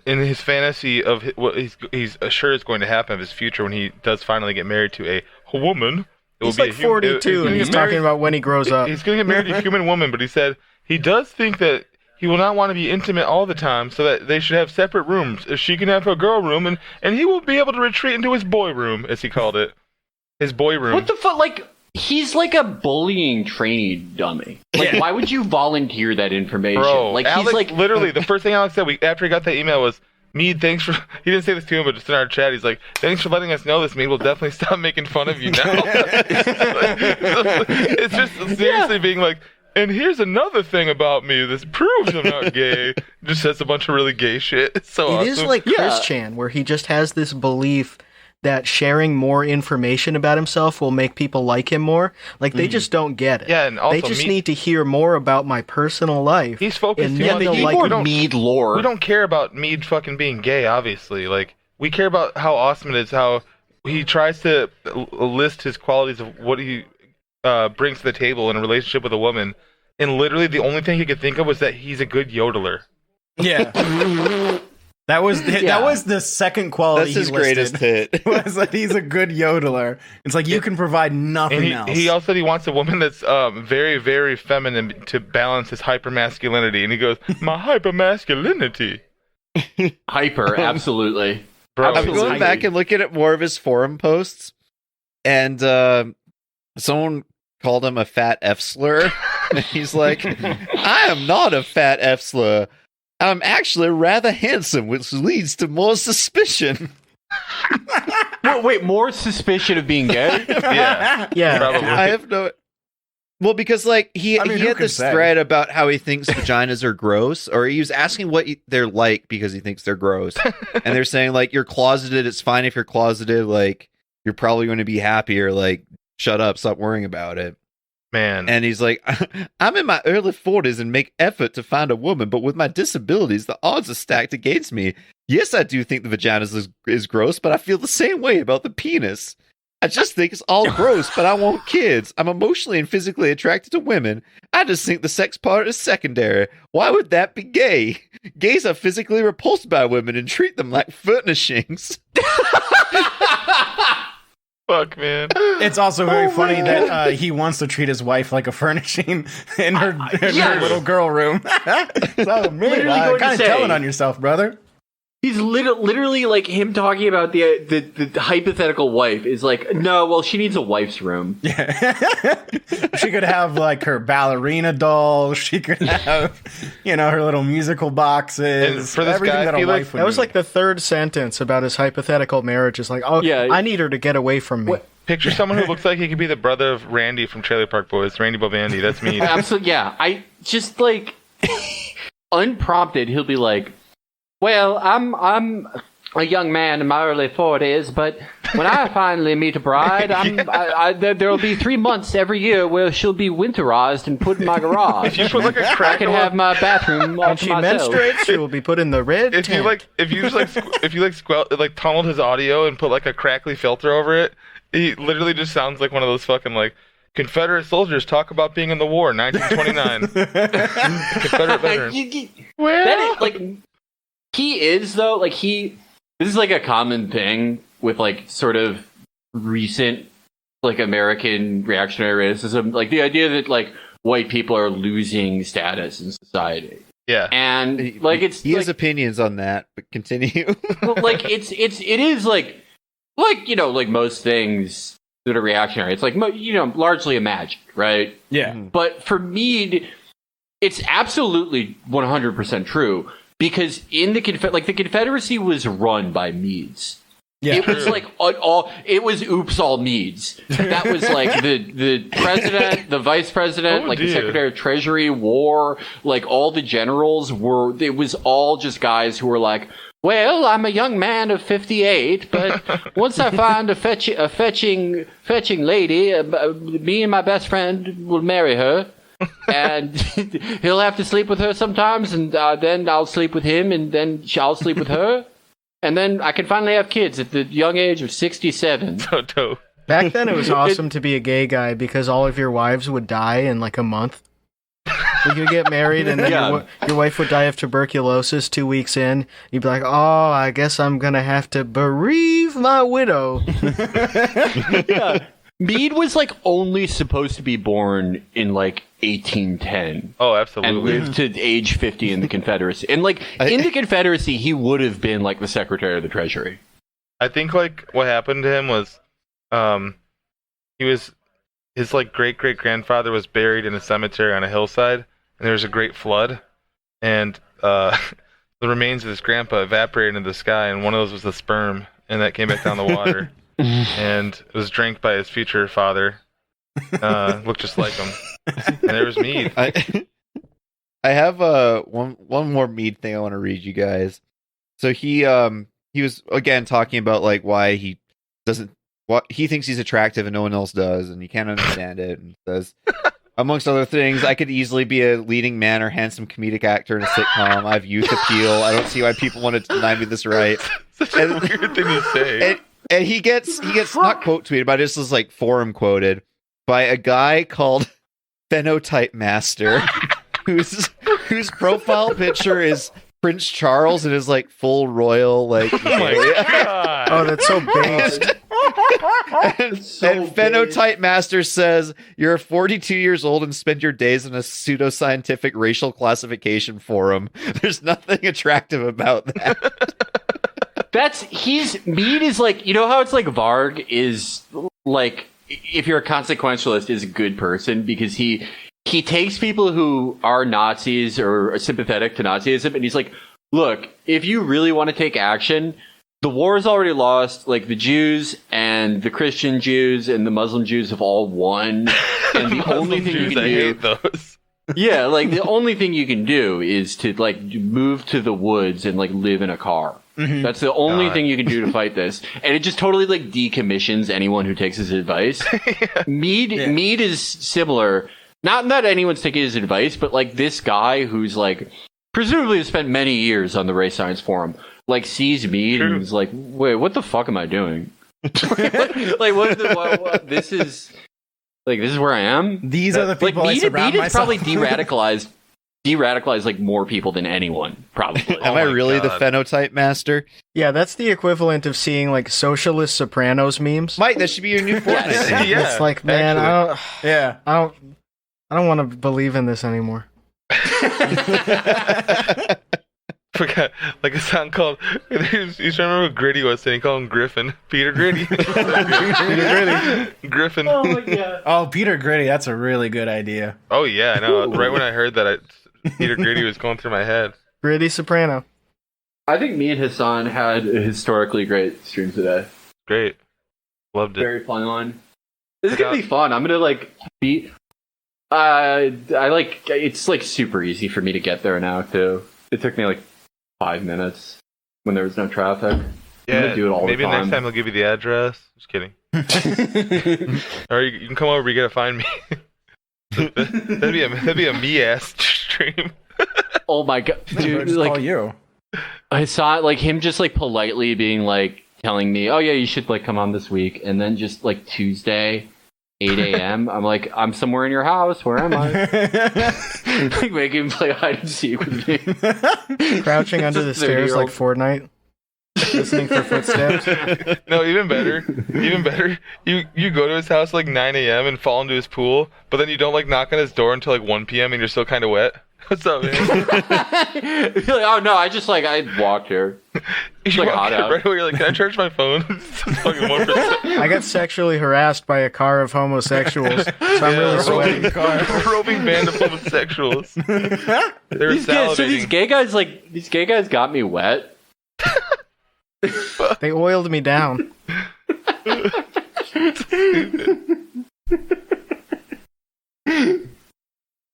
in his fantasy of what he's sure is going to happen of his future when he does finally get married to a woman. He's like 42, and he's talking about when he grows up. He's going to get married to a human woman, but he said he does think that he will not want to be intimate all the time, so that they should have separate rooms. She can have her girl room, and he will be able to retreat into his boy room, as he called it. His boy room. What the fuck? Like, he's like a bullying trainee dummy. Like, why would you volunteer that information? Bro, like, Alex, he's like literally, the first thing Alex said after he got that email was, Mead, thanks for... He didn't say this to him, but just in our chat, he's like, thanks for letting us know this, Mead. We'll definitely stop making fun of you now. It's just seriously being like, and here's another thing about me. This proves I'm not gay. Just says a bunch of really gay shit. It's so awesome. It is like Chris Chan, where he just has this belief that sharing more information about himself will make people like him more. Like, they just don't get it. Yeah, and also they just need to hear more about my personal life. He's focused and too then on they'll the like Mead lore. We don't care about Mead fucking being gay, obviously. Like, we care about how awesome it is, how he tries to list his qualities of what he brings to the table in a relationship with a woman. And literally the only thing he could think of was that he's a good yodeler. Yeah. That was the second quality. That's his he listed, greatest hit. Was that he's a good yodeler. It's like you can provide nothing else. He also said he wants a woman that's very, very feminine to balance his hypermasculinity. And he goes, my hypermasculinity. Hyper, absolutely. Bro, I'm going back and looking at more of his forum posts, and someone called him a fat F slur. And he's like, I am not a fat F slur. I'm actually rather handsome, which leads to more suspicion. Wait, more suspicion of being gay? Yeah. Probably. I have no. Well, because like he who had can this say? thread about how he thinks vaginas are gross, or he was asking what they're like because he thinks they're gross, and they're saying like you're closeted. It's fine if you're closeted. Like you're probably going to be happier. Like shut up, stop worrying about it. Man. And he's like, I'm in my early 40s and make effort to find a woman, but with my disabilities, the odds are stacked against me. Yes, I do think the vagina is gross, but I feel the same way about the penis. I just think it's all gross, but I want kids. I'm emotionally and physically attracted to women. I just think the sex part is secondary. Why would that be gay? Gays are physically repulsed by women and treat them like furnishings. Fuck, man. It's also very funny that he wants to treat his wife like a furnishing in her little girl room. So, man, Literally going to kind of say- telling on yourself, brother. He's literally like him talking about the hypothetical wife is like, no, well, she needs a wife's room. She could have like her ballerina doll. She could have, her little musical boxes. And for this everything guy, that a Felix, wife would That was need. like the third sentence about his hypothetical marriage. Is like, oh, Yeah. I need her to get away from me. What? Picture someone who looks like he could be the brother of Randy from Trailer Park Boys, Randy Bobandy. That's me. Absolutely, yeah. I just like unprompted, he'll be like, "Well, I'm a young man in my early 40s, but when I finally meet a bride, there'll be 3 months every year where she'll be winterized and put in my garage. You put like a I crack. can have my bathroom all When to she myself." menstruates, she will be put in the red If you tent. tunneled his audio and put like a crackly filter over it, he literally just sounds like one of those fucking like Confederate soldiers talk about being in the war, 1929. Confederate veterans. That is, like, he is though. Like this is like a common thing with like sort of recent like American reactionary racism. Like the idea that like white people are losing status in society, Yeah. and like He has opinions on that, but continue. like it is like like most things that are reactionary. It's like largely imagined, right? yeah. But for Mead, it's absolutely 100% true because in the Confederacy was run by Meads. Yeah. It was like it was oops all Meads. That was like the president, the vice president, Oh, like the dear. secretary of treasury, war, like all the generals were. It was all just guys who were like, well, I'm a young man of 58, but once I find a fetching lady, me and my best friend will marry her. And he'll have to sleep with her sometimes, and then I'll sleep with him, and then I'll sleep with her. And then I can finally have kids at the young age of 67. So dope. Back then, it was awesome to be a gay guy because all of your wives would die in like a month. You could get married, and then your wife would die of tuberculosis 2 weeks in. You'd be like, "Oh, I guess I'm gonna have to bereave my widow." Yeah. Mead was like only supposed to be born in like 1810. Oh, And absolutely. lived to age 50 in the Confederacy. And like in the Confederacy, he would have been like the Secretary of the Treasury. I think like what happened to him was, his like great grandfather was buried in a cemetery on a hillside, and there was a great flood, and the remains of his grandpa evaporated into the sky, and one of those was the sperm, and that came back down the water, and it was drank by his future father. Looked just like him, and there was Mead. I have one more Mead thing I want to read you guys. So he was again talking about like why he thinks he's attractive and no one else does, and he can't understand it, and says, amongst other things, I could easily be a leading man or handsome comedic actor in a sitcom. I have youth appeal. I don't see why people want to deny me this right. Such a weird thing to say. And he gets not quote tweeted, but this is like forum quoted by a guy called Phenotype Master, whose profile picture is Prince Charles and his like full royal like. Oh my god! Oh, that's so based. And Phenotype Master says you're 42 years old and spend your days in a pseudoscientific racial classification forum. There's nothing attractive about that. Mead is like, you know how it's like Varg is like, if you're a consequentialist, is a good person because he he takes people who are Nazis or are sympathetic to Nazism, and he's like, look, if you really want to take action, the war is already lost. Like, the Jews and the Christian Jews and the Muslim Jews have all won. And the only thing you can I do... hate those. Yeah, like, the only thing you can do is to, like, move to the woods and, like, live in a car. Mm-hmm. That's the only thing you can do to fight this. And it just totally, like, decommissions anyone who takes his advice. Mead is similar. Not that anyone's taking his advice, but, like, this guy who's, like, presumably has spent many years on the Race Science Forum, like, sees Mead and is like, wait, what the fuck am I doing? What this is... Like, this is where I am? These are the people like, I surround Mead myself is probably de-radicalized like more people than anyone, probably. Am I really the phenotype master? Yeah, that's the equivalent of seeing like socialist Sopranos memes. Mike, that should be your new Fortnite. Yeah, it's like, man, actually. I don't want to believe in this anymore. Forgot, like a song called. He's trying to remember what Gritty was saying. He called him Griffin. Peter Gritty. Peter Gritty. Griffin. Oh my god. Oh, Peter Gritty. That's a really good idea. Oh yeah, I know. Right when I heard that, Peter Gritty was going through my head. Gritty Soprano. I think me and Hassan had a historically great stream today. Great. Loved it. Very fun one. This is gonna be fun. I'm gonna like be. I like. It's like super easy for me to get there now too. It took me like 5 minutes when there was no traffic. Yeah, I'm gonna do it all maybe the time. next time he'll give you the address. Just kidding. Or you can come over. You gotta find me. that'd be a me ass stream. Oh my god, dude! Just Like, call you. I saw like him just like politely being like telling me, "Oh yeah, you should like come on this week," and then just like Tuesday, 8 a.m. I'm like, I'm somewhere in your house. Where am I? Like making him play hide and seek with me, Crouching under the Just a stairs 30-year-old. like Fortnite, listening for footsteps. No, even better. You go to his house like 9 a.m. and fall into his pool, but then you don't like knock on his door until like 1 p.m. and you're still kind of wet. What's up, man? You're like, oh no, I walked here. You like walk hot in out. right away. You're like, can I charge my phone? It's fucking 1%. I got sexually harassed by a car of homosexuals, so I'm really sweaty. Roving band of homosexuals. They were salivating. These gay guys got me wet. They oiled me down.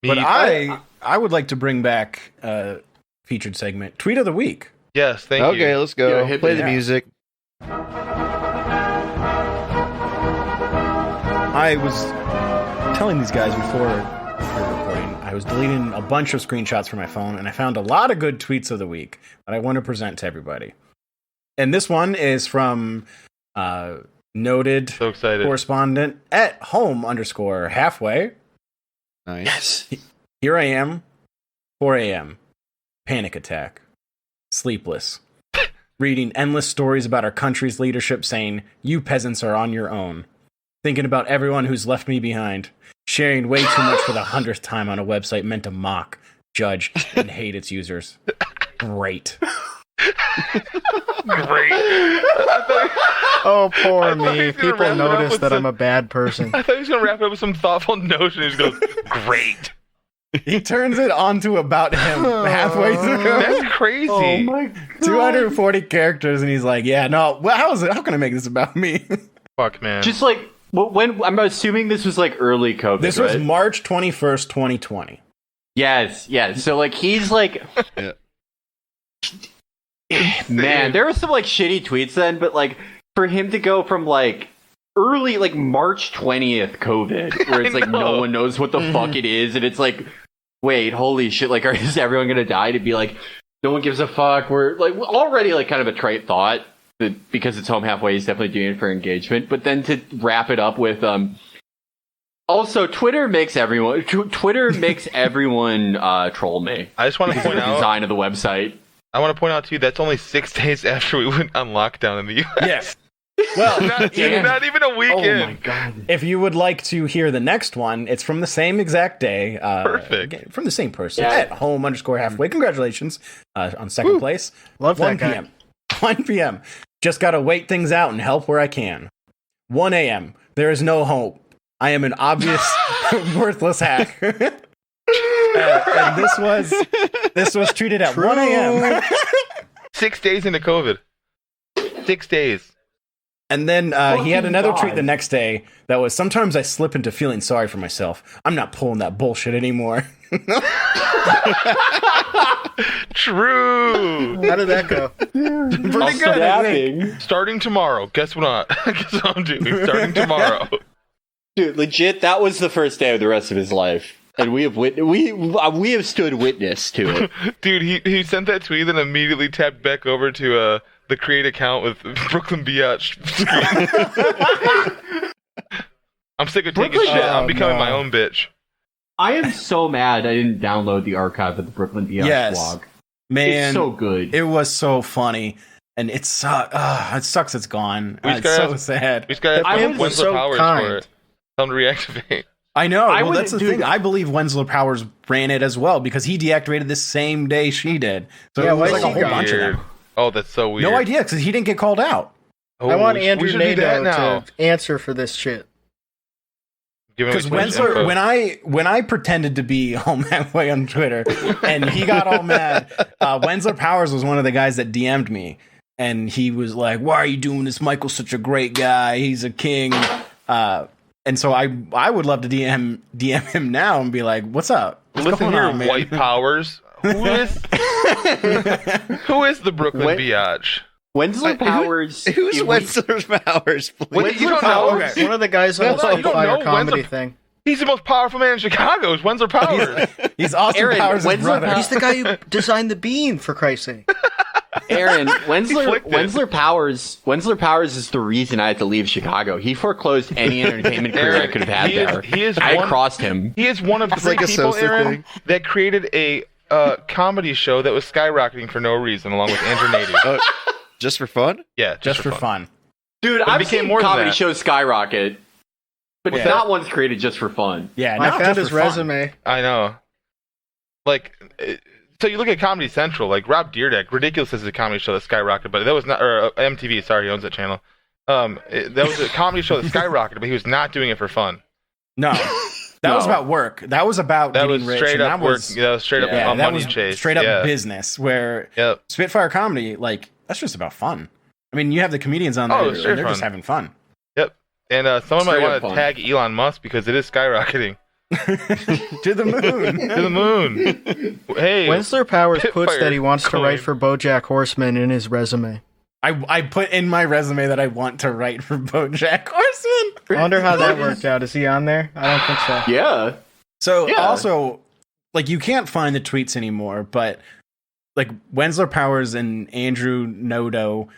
But I would like to bring back a featured segment, Tweet of the Week. Yes, thank you. Okay, let's go. Yeah, Play the music. I was telling these guys before we were recording, I was deleting a bunch of screenshots from my phone, and I found a lot of good tweets of the week that I want to present to everybody. And this one is from noted So excited. correspondent at home_halfway. Nice. Here I am, 4 a.m., panic attack, sleepless, reading endless stories about our country's leadership saying, you peasants are on your own, thinking about everyone who's left me behind, sharing way too much for the 100th time on a website meant to mock, judge, and hate its users. Great. Great. Oh, poor I thought he me. was gonna wrap People it up notice with that some- I'm a bad person. I thought he was going to wrap it up with some thoughtful notion. He just goes, great. He turns it onto about him halfway through. That's crazy. Oh my god. 240 characters, and he's like, yeah, no, well, how can I make this about me? Fuck, man. Just like when I'm assuming this was like early COVID. This was right? March 21st, 2020. Yes. So like he's like, Yeah. man, there were some like shitty tweets then, but like for him to go from like early like March 20th COVID, where it's like no one knows what the fuck it is, and it's like, wait, holy shit, like is everyone gonna die? To be like, no one gives a fuck. We're like already like kind of a trite thought that because it's home halfway, he's definitely doing it for engagement, but then to wrap it up with also, Twitter makes everyone troll me. I just want to Because of point the out. design of the website. I want to point out to you that's only 6 days after we went on lockdown in the U.S. Yes. Well, not even a week Oh in. my god. if you would like to hear the next one, it's from the same exact day. Perfect. Again, from the same person Yeah. at home_halfway. Congratulations on second place. Love 1 that guy. p.m. 1 p.m. Just gotta wait things out and help where I can. 1 a.m. There is no hope. I am an obvious worthless hack. And this was tweeted at 1 a.m. 6 days into COVID. 6 days. And then he had another tweet the next day that was, sometimes I slip into feeling sorry for myself. I'm not pulling that bullshit anymore. True. How did that go? Pretty good, I think. Starting tomorrow. Guess what? Guess what I'm doing? Starting tomorrow. Dude, legit, that was the first day of the rest of his life. And we have stood witness to it. Dude, he sent that tweet and immediately tapped back over to the create account with Brooklyn Biatch screen. I'm sick of taking shit. I'm becoming my own bitch. I am so mad I didn't download the archive of the Brooklyn Biatch blog. Man, it's so good. It was so funny. And it sucks it's gone. It's so sad. We just gotta have Wenzel Powers for it. Tell him to reactivate. I know. Well, that's the thing. I believe Wenzel Powers ran it as well because he deactivated the same day she did. So it was like a whole bunch of them. Oh, that's so weird. No idea because he didn't get called out. I want Andrew Nato to answer for this shit. Because Wenzel, when I pretended to be home halfway on Twitter and he got all mad, Wenzel Powers was one of the guys that DM'd me. And he was like, "Why are you doing this? Michael's such a great guy. He's a king." And so I would love to DM him now and be like, "What's up? What's going on, man? White Powers. Who is the Brooklyn Biatch? Wenzel Powers. Who's Wenzel Powers? You don't know? Okay. One of the guys on the Spitfire comedy thing. He's the most powerful man in Chicago. Is Wenzel Powers? He's Austin Powers' brother. He's the guy who designed the bean, for Christ's sake. Aaron, Wenzel Powers is the reason I had to leave Chicago. He foreclosed any entertainment career I could have had there. I crossed him. He is one of three people, Aaron, that created a comedy show that was skyrocketing for no reason, along with Andrew Nato. Just for fun? Yeah, just for fun. Dude, I've seen more comedy shows skyrocket, but not one's created just for fun. Yeah, I found his resume. I know. Like, so you look at Comedy Central, like Rob Dyrdek, Ridiculous is a comedy show that skyrocketed, but that was not, or MTV, sorry, he owns that channel. That was a comedy show that skyrocketed, but he was not doing it for fun. No. That was about work. That was about getting rich. Straight up work. That was straight up a money chase. Straight up business, where Spitfire comedy, like, that's just about fun. I mean, you have the comedians on there, and they're just having fun. Yep. And someone might want to tag Elon Musk because it is skyrocketing. To the moon. To the moon. Hey. Wenzel Powers puts that he wants to write for BoJack Horseman in his resume. I put in my resume that I want to write for BoJack Horseman. I wonder how that worked out. Is he on there? I don't think so. Yeah. So also, like, you can't find the tweets anymore, but like Wenzel Powers and Andrew Nato,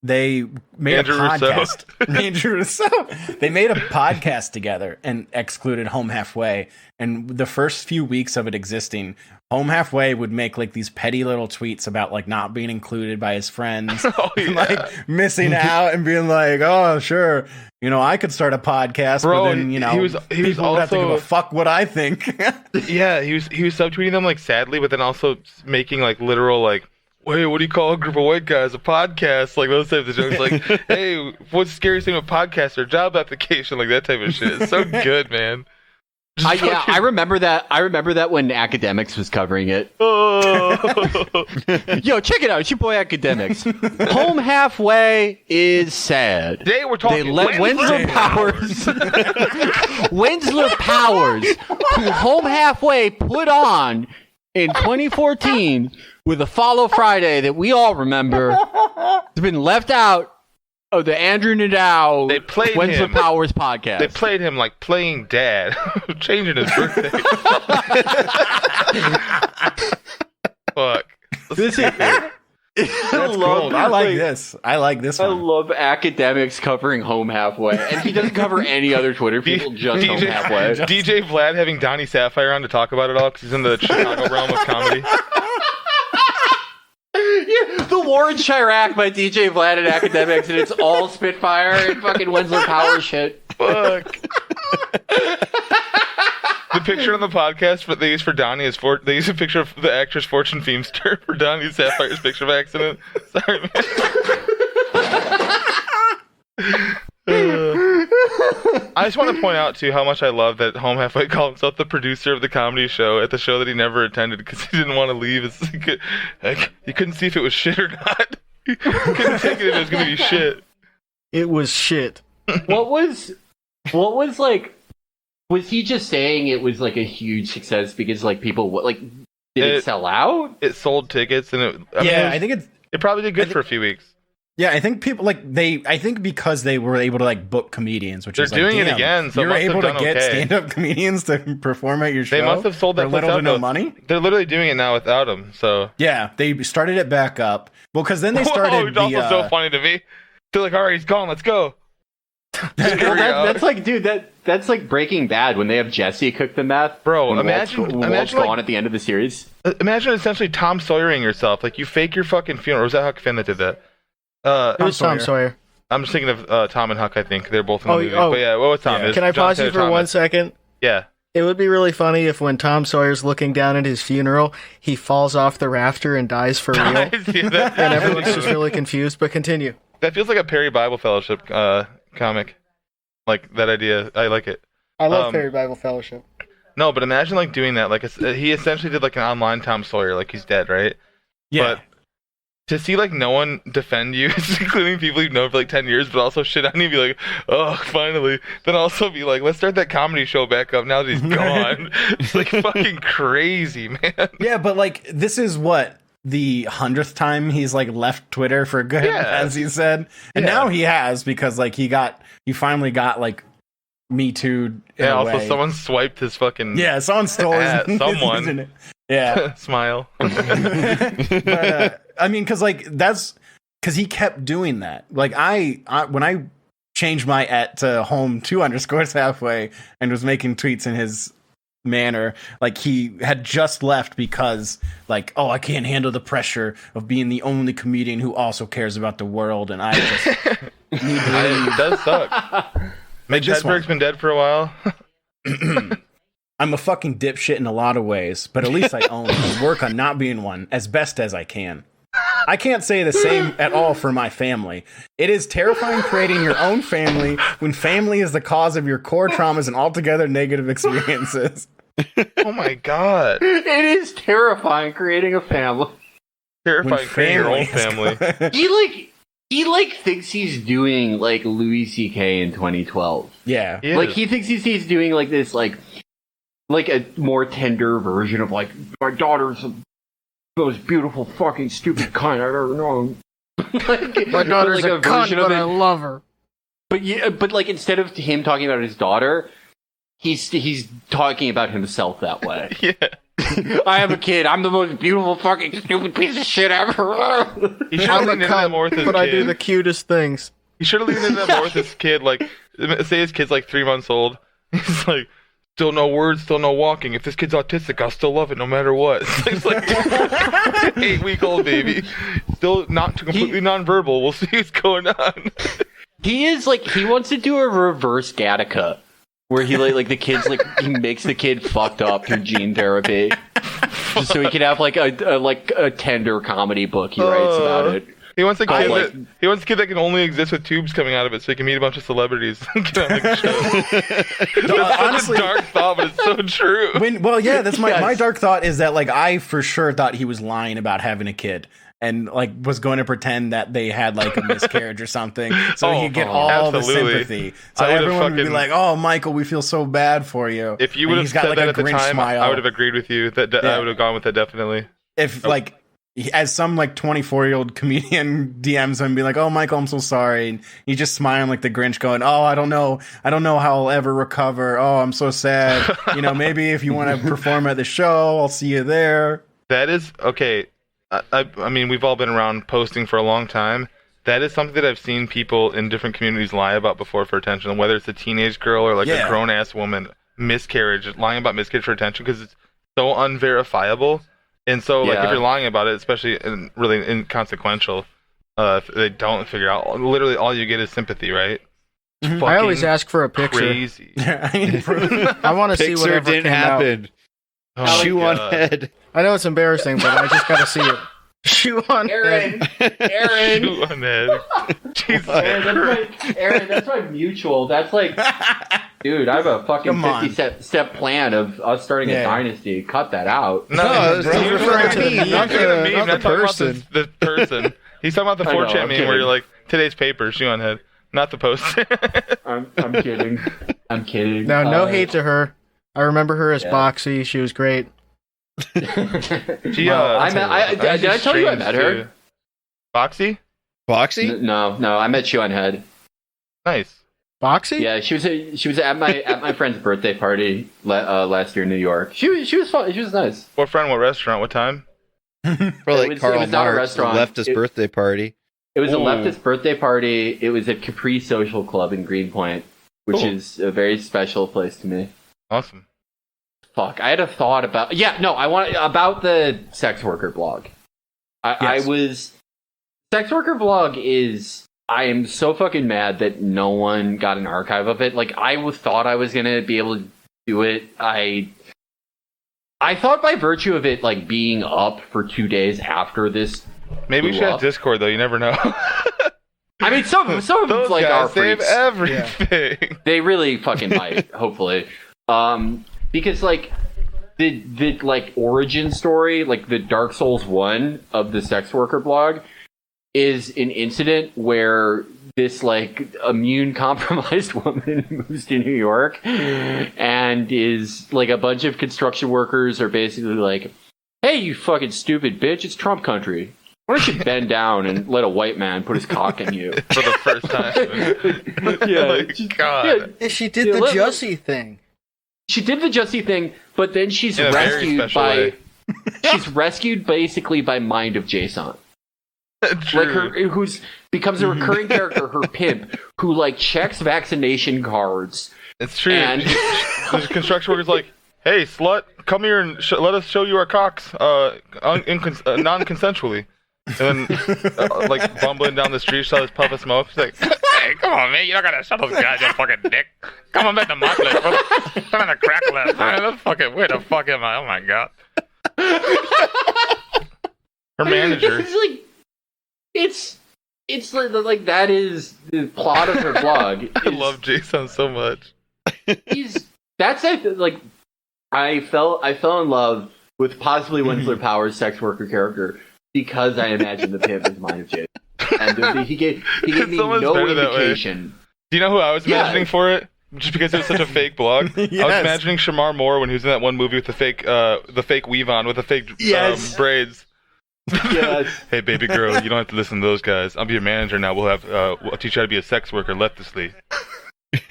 they made a podcast. Andrew Rousseau. They made a podcast together and excluded Home Halfway. And the first few weeks of it existing, Home Halfway would make like these petty little tweets about like not being included by his friends, and, like missing out and being like, "Oh, sure, you know, I could start a podcast, bro, but then you know, people would have to give a fuck what I think." Yeah, he was subtweeting them like sadly, but then also making like literal like, "Wait, what do you call a group of white guys? A podcast?" Like those types of jokes. Like, "Hey, what's the scariest thing with podcasts or job application?" Like that type of shit. It's so good, man. I remember that. I remember that when Academics was covering it. Oh. Yo, check it out. It's your boy Academics. Home Halfway is sad. Today we're talking. They let Wenzel Powers, who Home Halfway put on in 2014 with a Follow Friday that we all remember, has been left out of the Andrew Nadeau Wenzel Powers podcast. They played him like playing dad, changing his birthday. Fuck. This is gold. I like this. I like this one. I love Academics covering Home Halfway. And he doesn't cover any other Twitter people, just Home Halfway. DJ Vlad having Donnie Sapphire on to talk about it all because he's in the Chicago realm of comedy. Yeah, the War in Chirac by DJ Vlad and Academics, and it's all Spitfire and fucking Wenzel Power shit. Fuck. The picture on the podcast they use for Donnie is they use a picture of the actress Fortune Feimster for Donnie Sapphire's picture of accident. Sorry, man. I just want to point out too how much I love that Home Halfway called himself the producer of the comedy show at the show that he never attended because he didn't want to leave. He couldn't see if it was shit or not. He couldn't take it if it was going to be shit. It was shit. What was like? Was he just saying it was like a huge success because like people did it sell out? It sold tickets and I think it probably did good for a few weeks. Yeah, I think people I think because they were able to like book comedians, which they're is like, doing it again. So you're able to get okay. stand-up comedians to perform at your show. They must have sold that for little to no money. They're literally doing it now without him. So yeah, they started it back up. Well, because then they started. It's also so funny to me. They're like, all right, he's gone. Let's go. That's like, dude, that's like Breaking Bad when they have Jesse cook the meth. Bro, imagine Walt's gone at the end of the series. Imagine essentially Tom Sawyering yourself. Like you fake your fucking funeral. Or was that Huck Finn that did that? It was Tom Sawyer. I'm just thinking of Tom and Huck. I think they're both in the movie. But yeah, what was Tom? Yeah. Can I pause you for 1 second? Yeah. It would be really funny if when Tom Sawyer's looking down at his funeral, he falls off the rafter and dies for real. And everyone's just really confused, but continue. That feels like a Perry Bible Fellowship comic. Like, that idea. I like it. I love Perry Bible Fellowship. No, but imagine, like, doing that. Like, he essentially did, like, an online Tom Sawyer. Like, he's dead, right? Yeah. But to see, like, no one defend you, including people you've known for, like, 10 years, but also shit on you, be like, oh, finally. Then also be like, let's start that comedy show back up now that he's gone. It's, like, fucking crazy, man. Yeah, but, like, this is what? The 100th time he's like left Twitter for good, as he said, and now he has because like he finally got like Me Too. Yeah. Also, someone swiped his fucking someone stole his someone. Yeah, smile. But, I mean, because like that's because he kept doing that. Like I when I changed my to home 2_halfway and was making tweets in his manner, like he had just left because like, oh, I can't handle the pressure of being the only comedian who also cares about the world, and I just need to It does suck. Mitch Hedberg's been dead for a while. I'm a fucking dipshit in a lot of ways, but at least I own and work on not being one as best as I can. I can't say the same at all for my family. It is terrifying creating your own family when family is the cause of your core traumas and altogether negative experiences. Oh my god. It is terrifying creating a family. Terrifying creating your own family. He thinks he's doing like Louis C.K. in 2012. Yeah. Like he thinks he's doing like this like a more tender version of like, my daughter's the most beautiful fucking stupid kind I've ever known. My daughter's like a cunt, but I love her. But yeah, but like instead of him talking about his daughter, he's talking about himself that way. Yeah. I have a kid. I'm the most beautiful fucking stupid piece of shit ever. I'm a cunt, but I do the cutest things. He should have leaned into that more with his kid. Like, say his kid's like 3 months old. He's like, still no words, still no walking. If this kid's autistic, I'll still love it no matter what. It's like 8-week-old baby. Still not completely nonverbal. We'll see what's going on. He is like, he wants to do a reverse Gattaca. Where he like the kids like he makes the kid fucked up through gene therapy, just so he can have like a tender comedy book he writes about it. He wants a kid he wants a kid that can only exist with tubes coming out of it, so he can meet a bunch of celebrities. Get on the show. That's honestly, a dark thought, but it's so true. That's my dark thought is that like I for sure thought he was lying about having a kid. And like was going to pretend that they had like a miscarriage or something, so he could get all the sympathy. So everyone would be like, "Oh, Michael, we feel so bad for you." If you would have said that at the time, smile. I would have agreed with you. I would have gone with that definitely. If like, as some like 24-year-old comedian DMs him and be like, "Oh, Michael, I'm so sorry," and he's just smiling like the Grinch, going, "Oh, I don't know how I'll ever recover. Oh, I'm so sad. Maybe if you want to perform at the show, I'll see you there." That is okay. I mean, we've all been around posting for a long time. That is something that I've seen people in different communities lie about before for attention, whether it's a teenage girl or like a grown-ass woman. Lying about miscarriage for attention because it's so unverifiable. And so, like, if you're lying about it, especially really inconsequential, if they don't figure out, literally all you get is sympathy, right? I always ask for a picture. Crazy. I want to see whatever didn't happen. Shoe on head. I know it's embarrassing, but I just gotta see it. Shoe on Aaron, head. Aaron, Shoe on head. Jesus Aaron, that's my mutual. That's like, dude, I have a fucking Come on. 50-step plan of us starting a Yeah. dynasty. Cut that out. No, bro, he's referring to the meme, not the meme, not the talking about person. the person. He's talking about the I know, 4chan I'm meme where kidding. you're like, today's paper, shoe on head. Not the post. I'm kidding. I'm kidding. No hate to her. I remember her as Yeah. Boxy. She was great. She, did I tell you I met her? Too. Foxy? Boxy? No, I met Shoe on Head. Nice. Boxy? Yeah, she was at my friend's birthday party last year in New York. She was fun. She was nice. What friend? What restaurant? What time? Probably it Karl was not a Marx restaurant. leftist birthday party. It was a Ooh. leftist birthday party. It was at Capri Social Club in Greenpoint, which Cool. is a very special place to me. Awesome. Fuck, I had a thought about about the sex worker blog. Sex worker blog is. I am so fucking mad that no one got an archive of it. Like thought I was gonna be able to do it. I thought by virtue of it like being up for 2 days after this. Maybe we blew should up- have Discord though. You never know. I mean, some of them Those like are guys save freaks. everything. They really fucking might, hopefully. Because like the like origin story, like the Dark Souls 1 of the sex worker blog is an incident where this like immune compromised woman moves to New York and is like a bunch of construction workers are basically like, "Hey, you fucking stupid bitch, it's Trump country. Why don't you bend down and let a white man put his cock in you?" For the first time. Yeah, Like, God. Yeah, she did Yeah, the let- Jussie thing. She did the Jussie thing, but then she's In a very rescued special by way. she's rescued basically by Mind of Jason. True. Like her who's becomes a recurring character, her pimp, who like checks vaccination cards. It's true. And- The construction worker's like, "Hey, slut, come here and let us show you our cocks, non-consensually." And then, like bumbling down the street, saw this puff of smoke. She's like, "Hey, come on, man, you're not gonna shut those guys, you fucking dick. Come on back to my place, bro. I'm in a crack left. That's fucking. Where the fuck am I? Oh my god." Her manager. It's like it's like that is the plot of her blog. I love Jason so much. That's like I fell in love with possibly Winsler Powers' sex worker character because I imagined the pimp as Mind of Jason, and he gave me So much no better that way. indication. Do you know who I was Yeah. imagining for it? Just because it was such a fake blog. I was Yes. imagining Shamar Moore when he was in that one movie with the fake weave on with the fake Yes. braids. Yes. Hey, baby girl, you don't have to listen to those guys. I'll be your manager now. We'll teach you how to be a sex worker leftistly.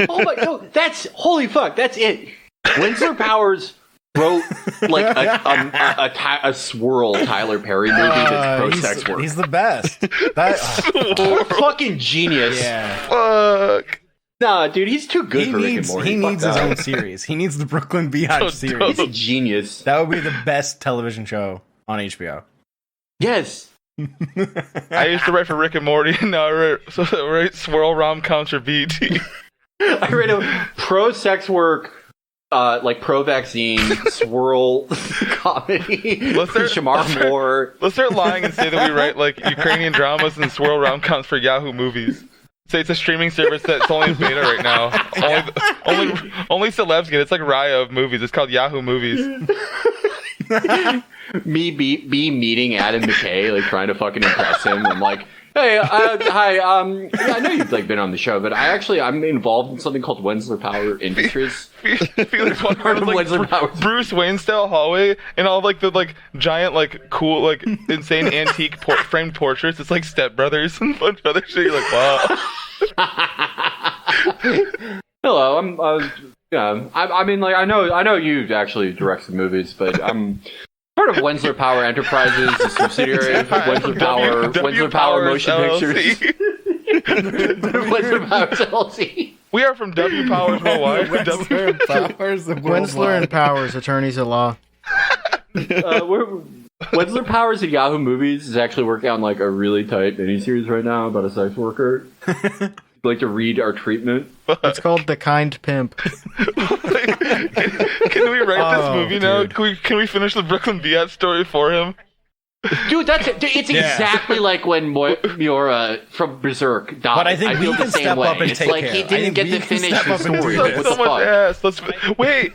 Oh my no, that's holy fuck, that's it. Winsler Powers wrote like a swirl Tyler Perry movie that's pro sex work. He's the best. That, Fucking genius. yeah. Fuck. Nah, dude, he's too good for Rick and Morty. He Fuck needs his that. own series. He needs the Brooklyn Beehive So series. He's a genius. That would be the best television show on HBO. Yes. I used to write for Rick and Morty, and now I write swirl rom-coms for BET. I read a pro sex work, like pro vaccine swirl comedy. Let's start- Shamar Moore. Let's start lying and say that we write like Ukrainian dramas and swirl rom-coms for Yahoo Movies. Say it's a streaming service that's only in beta right now. Only celebs get it. It's like Raya of movies. It's called Yahoo Movies. Me be meeting Adam McKay, like trying to fucking impress him. I'm like, hey, hi, yeah, I know you've like been on the show, but I'm involved in something called Winsler Power Industries. Felix Part of Winsler like Powers. Bruce Wayne style hallway and all like the like giant like cool like insane antique framed portraits. It's like Step Brothers and a bunch of other shit. You're like, wow. Hello, I mean, like, I know you actually direct some movies, but I'm part of Winsler Power Enterprises, a subsidiary of Winsler Power, Winsler Power Motion LLC. Pictures, Winsler Powers LLC. We are from W Powers Worldwide. Winsler Powers, Winsler and Powers, attorneys at law. Winsler Powers at Yahoo Movies is actually working on like a really tight miniseries right now about a sex worker. You'd like to read our treatment? It's called The Kind Pimp. Can we write this Oh, movie now? dude. Can we finish the Brooklyn Beat story for him? Dude, it's exactly like when Miura from Berserk died. But I think feel we the can same step way. up and It's take like care. he didn't get to finish the story. Like, what the so much fuck? ass. Wait.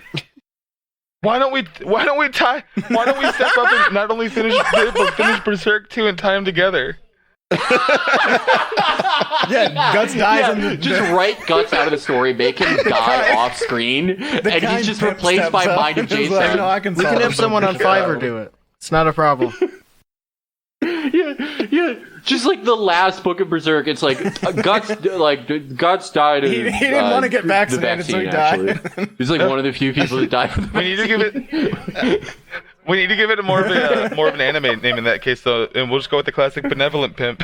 Why don't we step up and not only finish but finish Berserk 2 and tie them together? Yeah, Guts dies in the Just write Guts out of the story, make him die off screen, and Kind he's just Pimp replaced by steps up Mind of and is Jason. like, no, I can We solve can have it. someone on Fiverr do it. It's not a problem. Yeah. Just like the last book of Berserk, it's like Guts died. Of, He didn't want to get the vaccinated, so he died. actually. He's like one of the few people that died from the We need to give it. We need to give it more of an anime name in that case, though, and we'll just go with the classic Benevolent Pimp.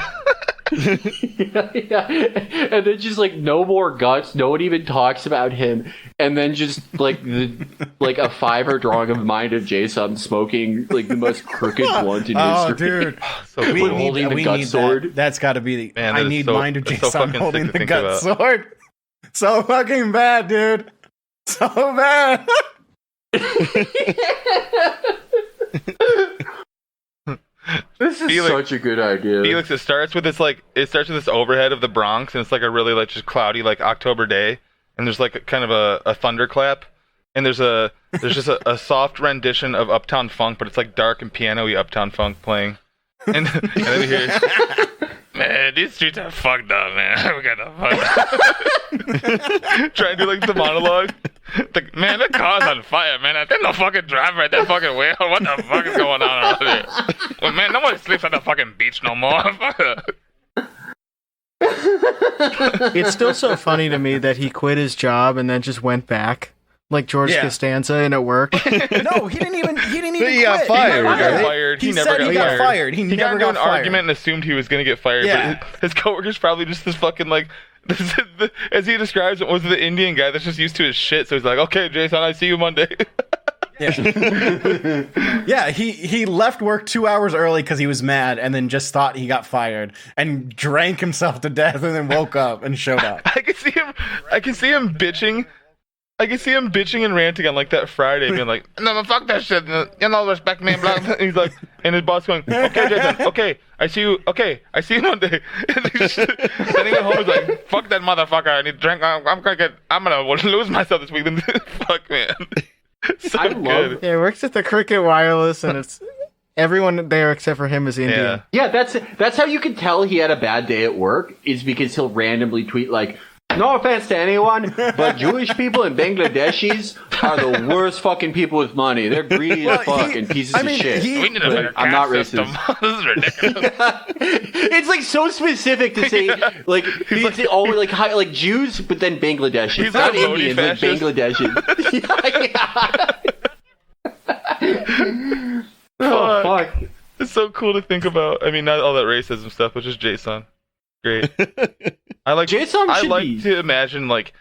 yeah. And then just like no more Guts, no one even talks about him, and then just like a Fiverr drawing of Mind of Jason smoking like the most crooked blunt in Oh, history. dude. So cool. holding the we gut need sword. That. That's got to be the. Man, that I is need so- Mind of that's so Jason fucking sick holding to the think gut about. sword. So fucking bad, dude. So bad. This is Felix- such a good idea. Felix, it starts with this overhead of the Bronx, and it's like a really like just cloudy like October day, and there's like kind of a thunderclap, and there's just a soft rendition of Uptown Funk, but it's like dark and piano-y Uptown Funk playing, and then you hear, man, these streets are fucked up, man. We got to fuck. Try and do like the monologue. Like, man, the car's on fire, man. There's no fucking driver at that fucking wheel. What the fuck is going on around here? Well, man, nobody sleeps on the fucking beach no more. It's still so funny to me that he quit his job and then just went back, like George Costanza, and it worked. No, he didn't even. He got quit. fired, He never got right? fired. He never said he got fired. He He got never into got an fired. argument and assumed he was going to get fired. Yeah. But his coworker's probably just this fucking like, as he describes it, was the Indian guy that's just used to his shit. So he's like, okay, Jason, I see you Monday. Yeah, he left work 2 hours early because he was mad, and then just thought he got fired, and drank himself to death, and then woke up and showed up. I can see him bitching. I can see him bitching and ranting on like that Friday, being like, "No, fuck that shit. You know, respect me." And blah, blah. And he's like, and his boss going, "Okay, Jason. Okay, I see you. Okay, I see you Monday." And then he went home. He's like, "Fuck that motherfucker. I need to drink. I'm gonna lose myself this week." Then fuck, man. So I love good. Yeah, it works at the Cricket Wireless, and it's everyone there except for him is Indian. Yeah. Yeah, that's how you can tell he had a bad day at work, is because he'll randomly tweet like, no offense to anyone, but Jewish people and Bangladeshis are the worst fucking people with money. They're greedy as fuck and pieces of shit. We need a better I'm not caste racist. system. This is ridiculous. It's like so specific to say like he's always like like Jews, but then Bangladeshis, He's not like a Modi Indians, like fascist. Bangladeshis. Oh fuck! It's so cool to think about. I mean, not all that racism stuff, but just Jason. Great. I like Jason I should like be- to imagine like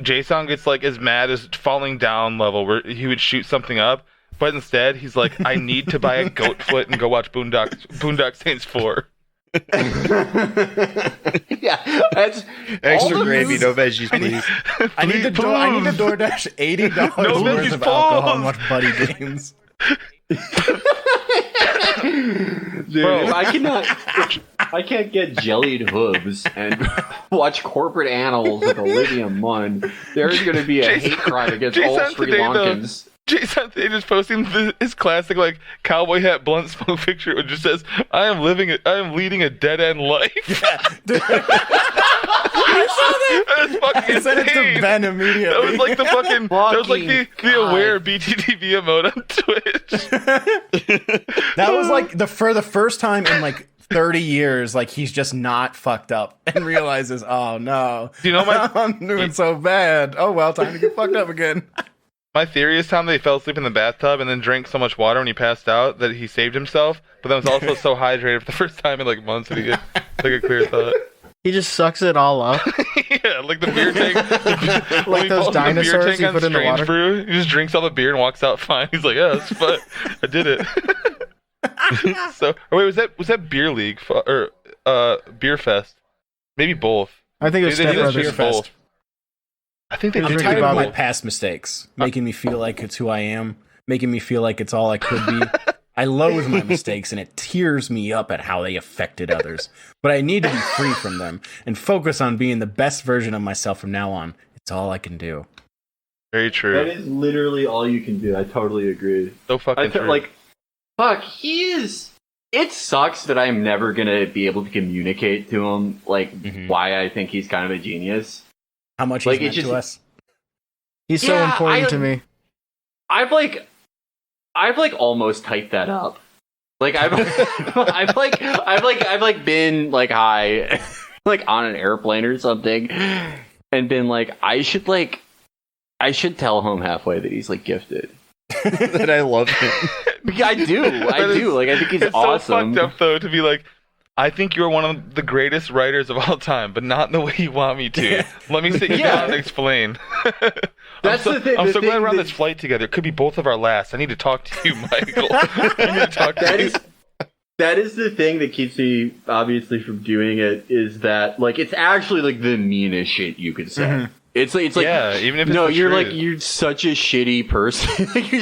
Jason gets like as mad as falling down level where he would shoot something up, but instead he's like, I need to buy a goat foot and go watch Boondock Saints 4. Yeah, that's Extra all the gravy, news- no veggies, please. I need to DoorDash $80 No worth veggies, of alcohol and balls. watch Buddy Games. Dude, if I can't get jellied hooves and watch corporate animals with Olivia Munn, there's going to be a hate crime against all Jason Sri today, though, Lankans. Jason today just posting his classic like cowboy hat blunt smoke picture. It just says, I am leading a dead end life. Dude, That's fucking I sent it insane. to Ben immediately. That was like the fucking. That was like the God. aware BTTV emote on Twitch. That was like for the first time in like 30 years, like he's just not fucked up and realizes, oh no, Do you know my I'm doing so bad. Oh well, time to get fucked up again. my theory is Tom that he fell asleep in the bathtub and then drank so much water when he passed out that he saved himself, but then was also so hydrated for the first time in like months that he get like a clear thought. He just sucks it all up. Yeah, like the beer tank. When he those falls in the beer dinosaurs tank you on put in the Strange water. Brew, he just drinks all the beer and walks out fine. He's like, yeah, that's fun. I did it. So, or wait, was that Beer League or Beer Fest? Maybe both. I think it was Maybe Step they did Brothers. just both. I think they I'm did I'm Ricky tired of Bobby. my past mistakes, making me feel like it's who I am, making me feel like it's all I could be. I loathe my mistakes, and it tears me up at how they affected others. But I need to be free from them and focus on being the best version of myself from now on. It's all I can do. Very true. That is literally all you can do. I totally agree. So fucking true. Like, fuck, he is. It sucks that I'm never gonna be able to communicate to him why I think he's kind of a genius. How much he's meant to us. He's so important to me. I've almost typed that up. Like I've been like high, like on an airplane or something, and been like, I should tell him halfway that he's like gifted. That I love him. I do. Like I think he's awesome. It's so fucked up though to be like, I think you're one of the greatest writers of all time, but not in the way you want me to. Let me sit you down and explain. That's the thing. I'm so glad we're on this flight together. It could be both of our last. I need to talk to you, Michael. I need to talk to you. That is the thing that keeps me obviously from doing it, is that like it's actually like the meanest shit you could say. Mm-hmm. It's like yeah, even if it's you're truth. like you're such a shitty person. Like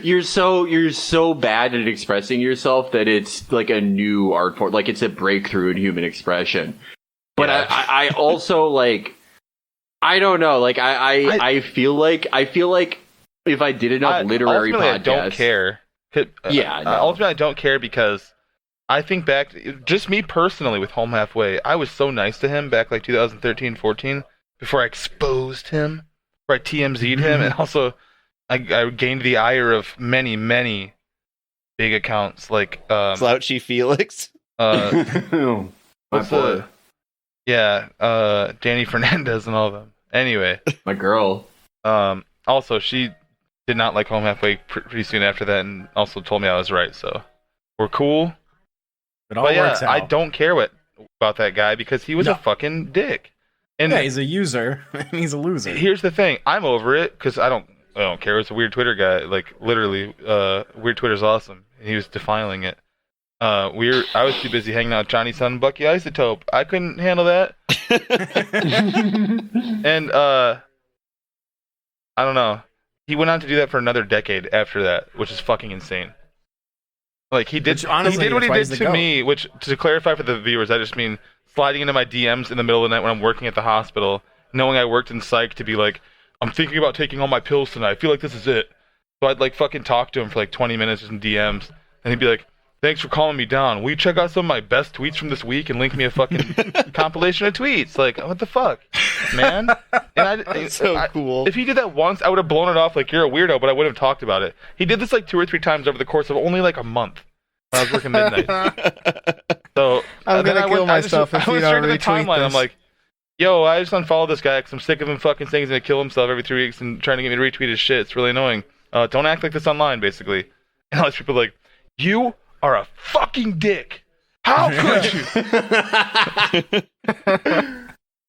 you're so bad at expressing yourself that it's like a new art form. Like it's a breakthrough in human expression. But yeah. I also like I don't know. Like I feel like if I did enough literary podcasts, I don't care. Ultimately, I don't care because I think back, just me personally with Home Halfway, I was so nice to him back like 2013, 14. Before I exposed him, before I TMZ'd him, and also I gained the ire of many, many big accounts like Slouchy Felix. My boy. Danny Fernandez and all of them. Anyway, my girl. Also, she did not like Home Halfway pretty soon after that, and also told me I was right. So we're cool. It all works out. I don't care about that guy because he was a fucking dick. And yeah, he's a user and he's a loser. Here's the thing: I'm over it because I don't care. It's a weird Twitter guy. Like literally, weird Twitter's awesome. And he was defiling it. I was too busy hanging out with Johnny Son and Bucky Isotope. I couldn't handle that. And I don't know. He went on to do that for another decade after that, which is fucking insane. Like he did what he did to me. Which, to clarify for the viewers, I just mean sliding into my DMs in the middle of the night when I'm working at the hospital, knowing I worked in psych, to be like, I'm thinking about taking all my pills tonight. I feel like this is it. So I'd like fucking talk to him for like 20 minutes just in DMs, and he'd be like, thanks for calling me down. Will you check out some of my best tweets from this week and link me a fucking compilation of tweets? Like, what the fuck, man? And That's so cool. If he did that once, I would have blown it off like, you're a weirdo, but I wouldn't have talked about it. He did this like 2 or 3 times over the course of only like a month. I was working midnight. So I'm gonna kill myself if you don't retweet this. I'm like, yo, I just unfollowed this guy because I'm sick of him fucking saying he's gonna kill himself every 3 weeks and trying to get me to retweet his shit. It's really annoying. Don't act like this online, basically. And all these people are like, you are a fucking dick. How could you?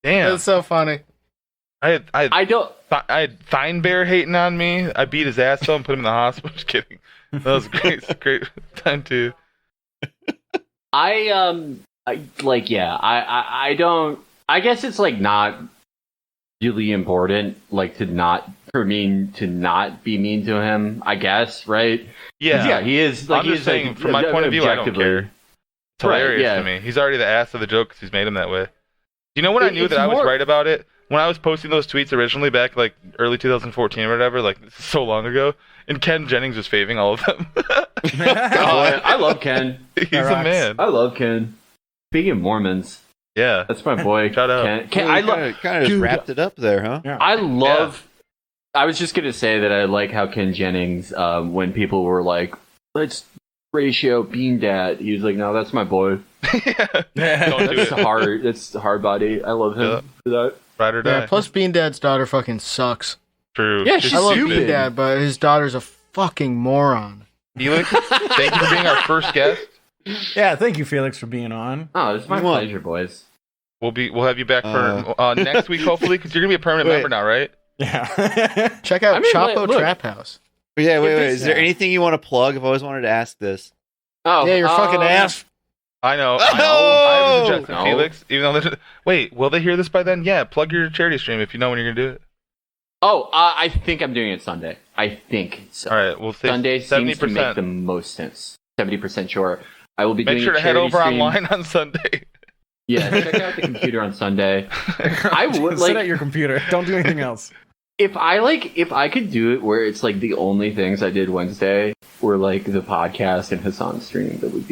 Damn. That's so funny. I had Thinebear hating on me. I beat his ass though and put him in the hospital. Just kidding. That was great time too. I don't. I guess it's like not really important, like for me to not be mean to him. I guess, right? Yeah, he is. Like, I'm just saying, like, from my point of view, I don't care. It's hilarious to me. He's already the ass of the joke because he's made him that way. Do you know when I knew that I was right about it? When I was posting those tweets originally back like early 2014 or whatever, like this is so long ago, and Ken Jennings was faving all of them. I love Ken. He's a man. I love Ken. Speaking of Mormons, yeah, that's my boy. Shout out. Ken. I love. Kind of just wrapped it up there, huh? Yeah. I love. Yeah. I was just gonna say that I like how Ken Jennings, when people were like, "Let's ratio Bean Dad," he was like, "No, that's my boy." Don't do That's it. hard. That's hard body. I love him for that. Ride or die. Yeah, plus Bean Dad's daughter fucking sucks. True. Yeah, she's I love stupid. Bean Dad, but his daughter's a fucking moron. Felix, thank you for being our first guest. Yeah, thank you, Felix, for being on. Oh, it's my pleasure, boys. We'll have you back for next week, hopefully, because you're gonna be a permanent member now, right? Yeah. Check out Chapo look. Trap House. Yeah, wait. Is there anything you want to plug? I've always wanted to ask this. Oh, Yeah, you're fucking ass. I know. Oh! I suggested Felix, even though wait, will they hear this by then? Yeah, plug your charity stream if you know when you're gonna do it. Oh, I think I'm doing it Sunday. I think so. All right, we'll say Sunday seems to 70%. make the most sense. 70% sure. I will be Make doing sure a to head charity over stream. online on Sunday. Yeah, check out the computer on Sunday. I would Sit at like your computer. Don't do anything else. if I could do it where it's like the only things I did Wednesday were like the podcast and Hassan stream. That would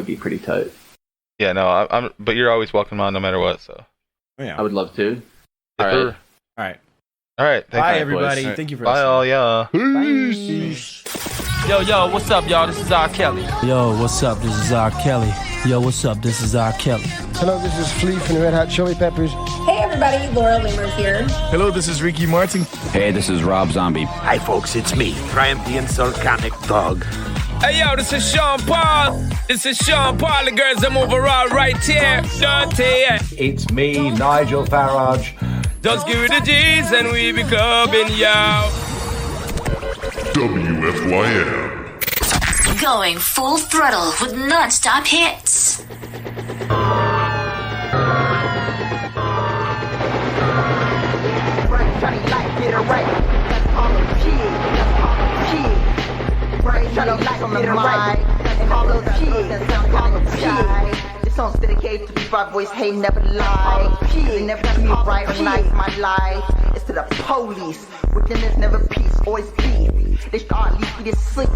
be pretty tight. Yeah, no, I'm. But you're always welcome on, no matter what. So. Yeah. I would love to. All All right. All right. All right. Bye, you. everybody. boys. Thank you for Bye, all. Yeah. Yo, what's up, y'all? This is R. Kelly. Yo, what's up? This is R. Kelly. Yo, what's up? This is R. Kelly. Hello, this is Flea from the Red Hot Chili Peppers. Hey everybody, Laura Loomer here. Hello, this is Ricky Martin. Hey, this is Rob Zombie. Hi folks, it's me, Triumph the Insulcanic Dog. Hey, yo, this is Sean Paul. This is Sean Paul. The girls, I'm overall right here. Dirty. It's me, Nigel Farage. Just give it the G's and we be coming, yo. WFYM. Going full throttle with non-stop hits. This song's dedicated to people I voice hate, never lie. They never treat me right or nice, my life. It's to the police. Within there's never peace, always peace. They start leaking this six.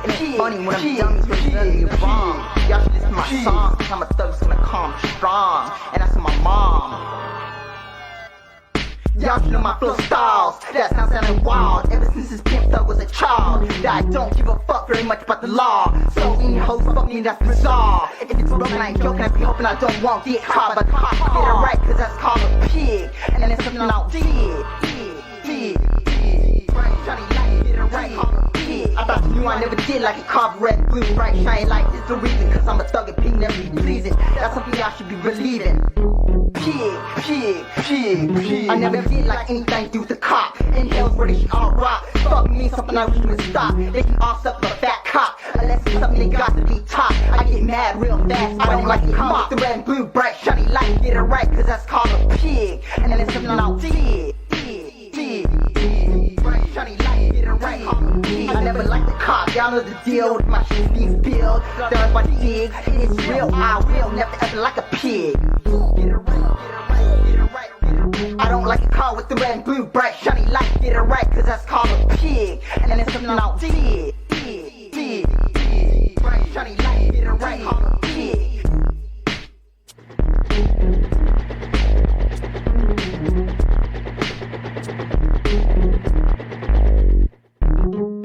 And it's funny when I'm dummies when it's done me wrong. Y'all should listen to my song, cause I'm a thug that's gonna come strong. And that's my mom. Y'all should know my flow styles. That's not sounding wild. Ever since this pimp thug was a child. That I don't give a fuck very much about the law. So any hoes fuck me, that's bizarre. If it's broken, I ain't joking. I be hoping I don't want get caught. But caught, get it right, cause that's called a pig. And then it's something I did. I thought you knew I never did like a carved red, blue, right, shine like this the reason. Cause I'm a thug and pig, never be pleasing. That's something y'all should be believing. Pig. I never did like anything to do with the cop. In hell's where they should all rock. Fuck me, something I wish would stop. They can all suck a fat cop. Unless it's something they got to be taught. I get mad real fast. I don't like it hot. The red and blue, bright, shiny light. Get it right, cause that's called a pig. And then it's something I did. Bright, shiny light, get it right. I never liked the cop. Y'all know the deal with my shit being spilled. Done by the dig. It's real. I will never ever like a pig. Get it right. I don't like a car with the red and blue, bright, shiny light. Get it right, cause that's called a pig. And then it's something I did. Bright, shiny light. Get it right, called a pig.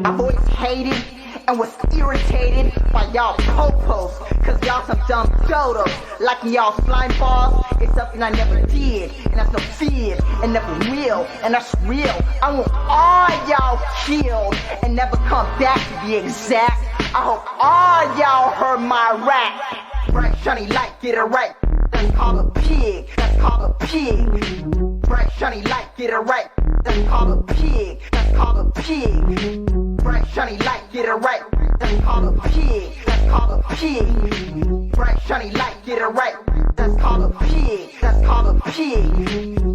I've always hated and was irritated by y'all popos. Cause y'all some dumb dodos. Like y'all slime balls, it's something I never did. And that's no fear, and never will. And that's real. I want all y'all killed and never come back to be exact. I hope all y'all heard my rap. Bright shiny light, get it right. That's called a pig. That's called a pig. Bright shiny light, get it right. That's called a pig. That's called a pig. Bright shiny light, get it right. That's called a pig. That's called a pig. Bright shiny light, get it right. That's called a pig. That's called a pig.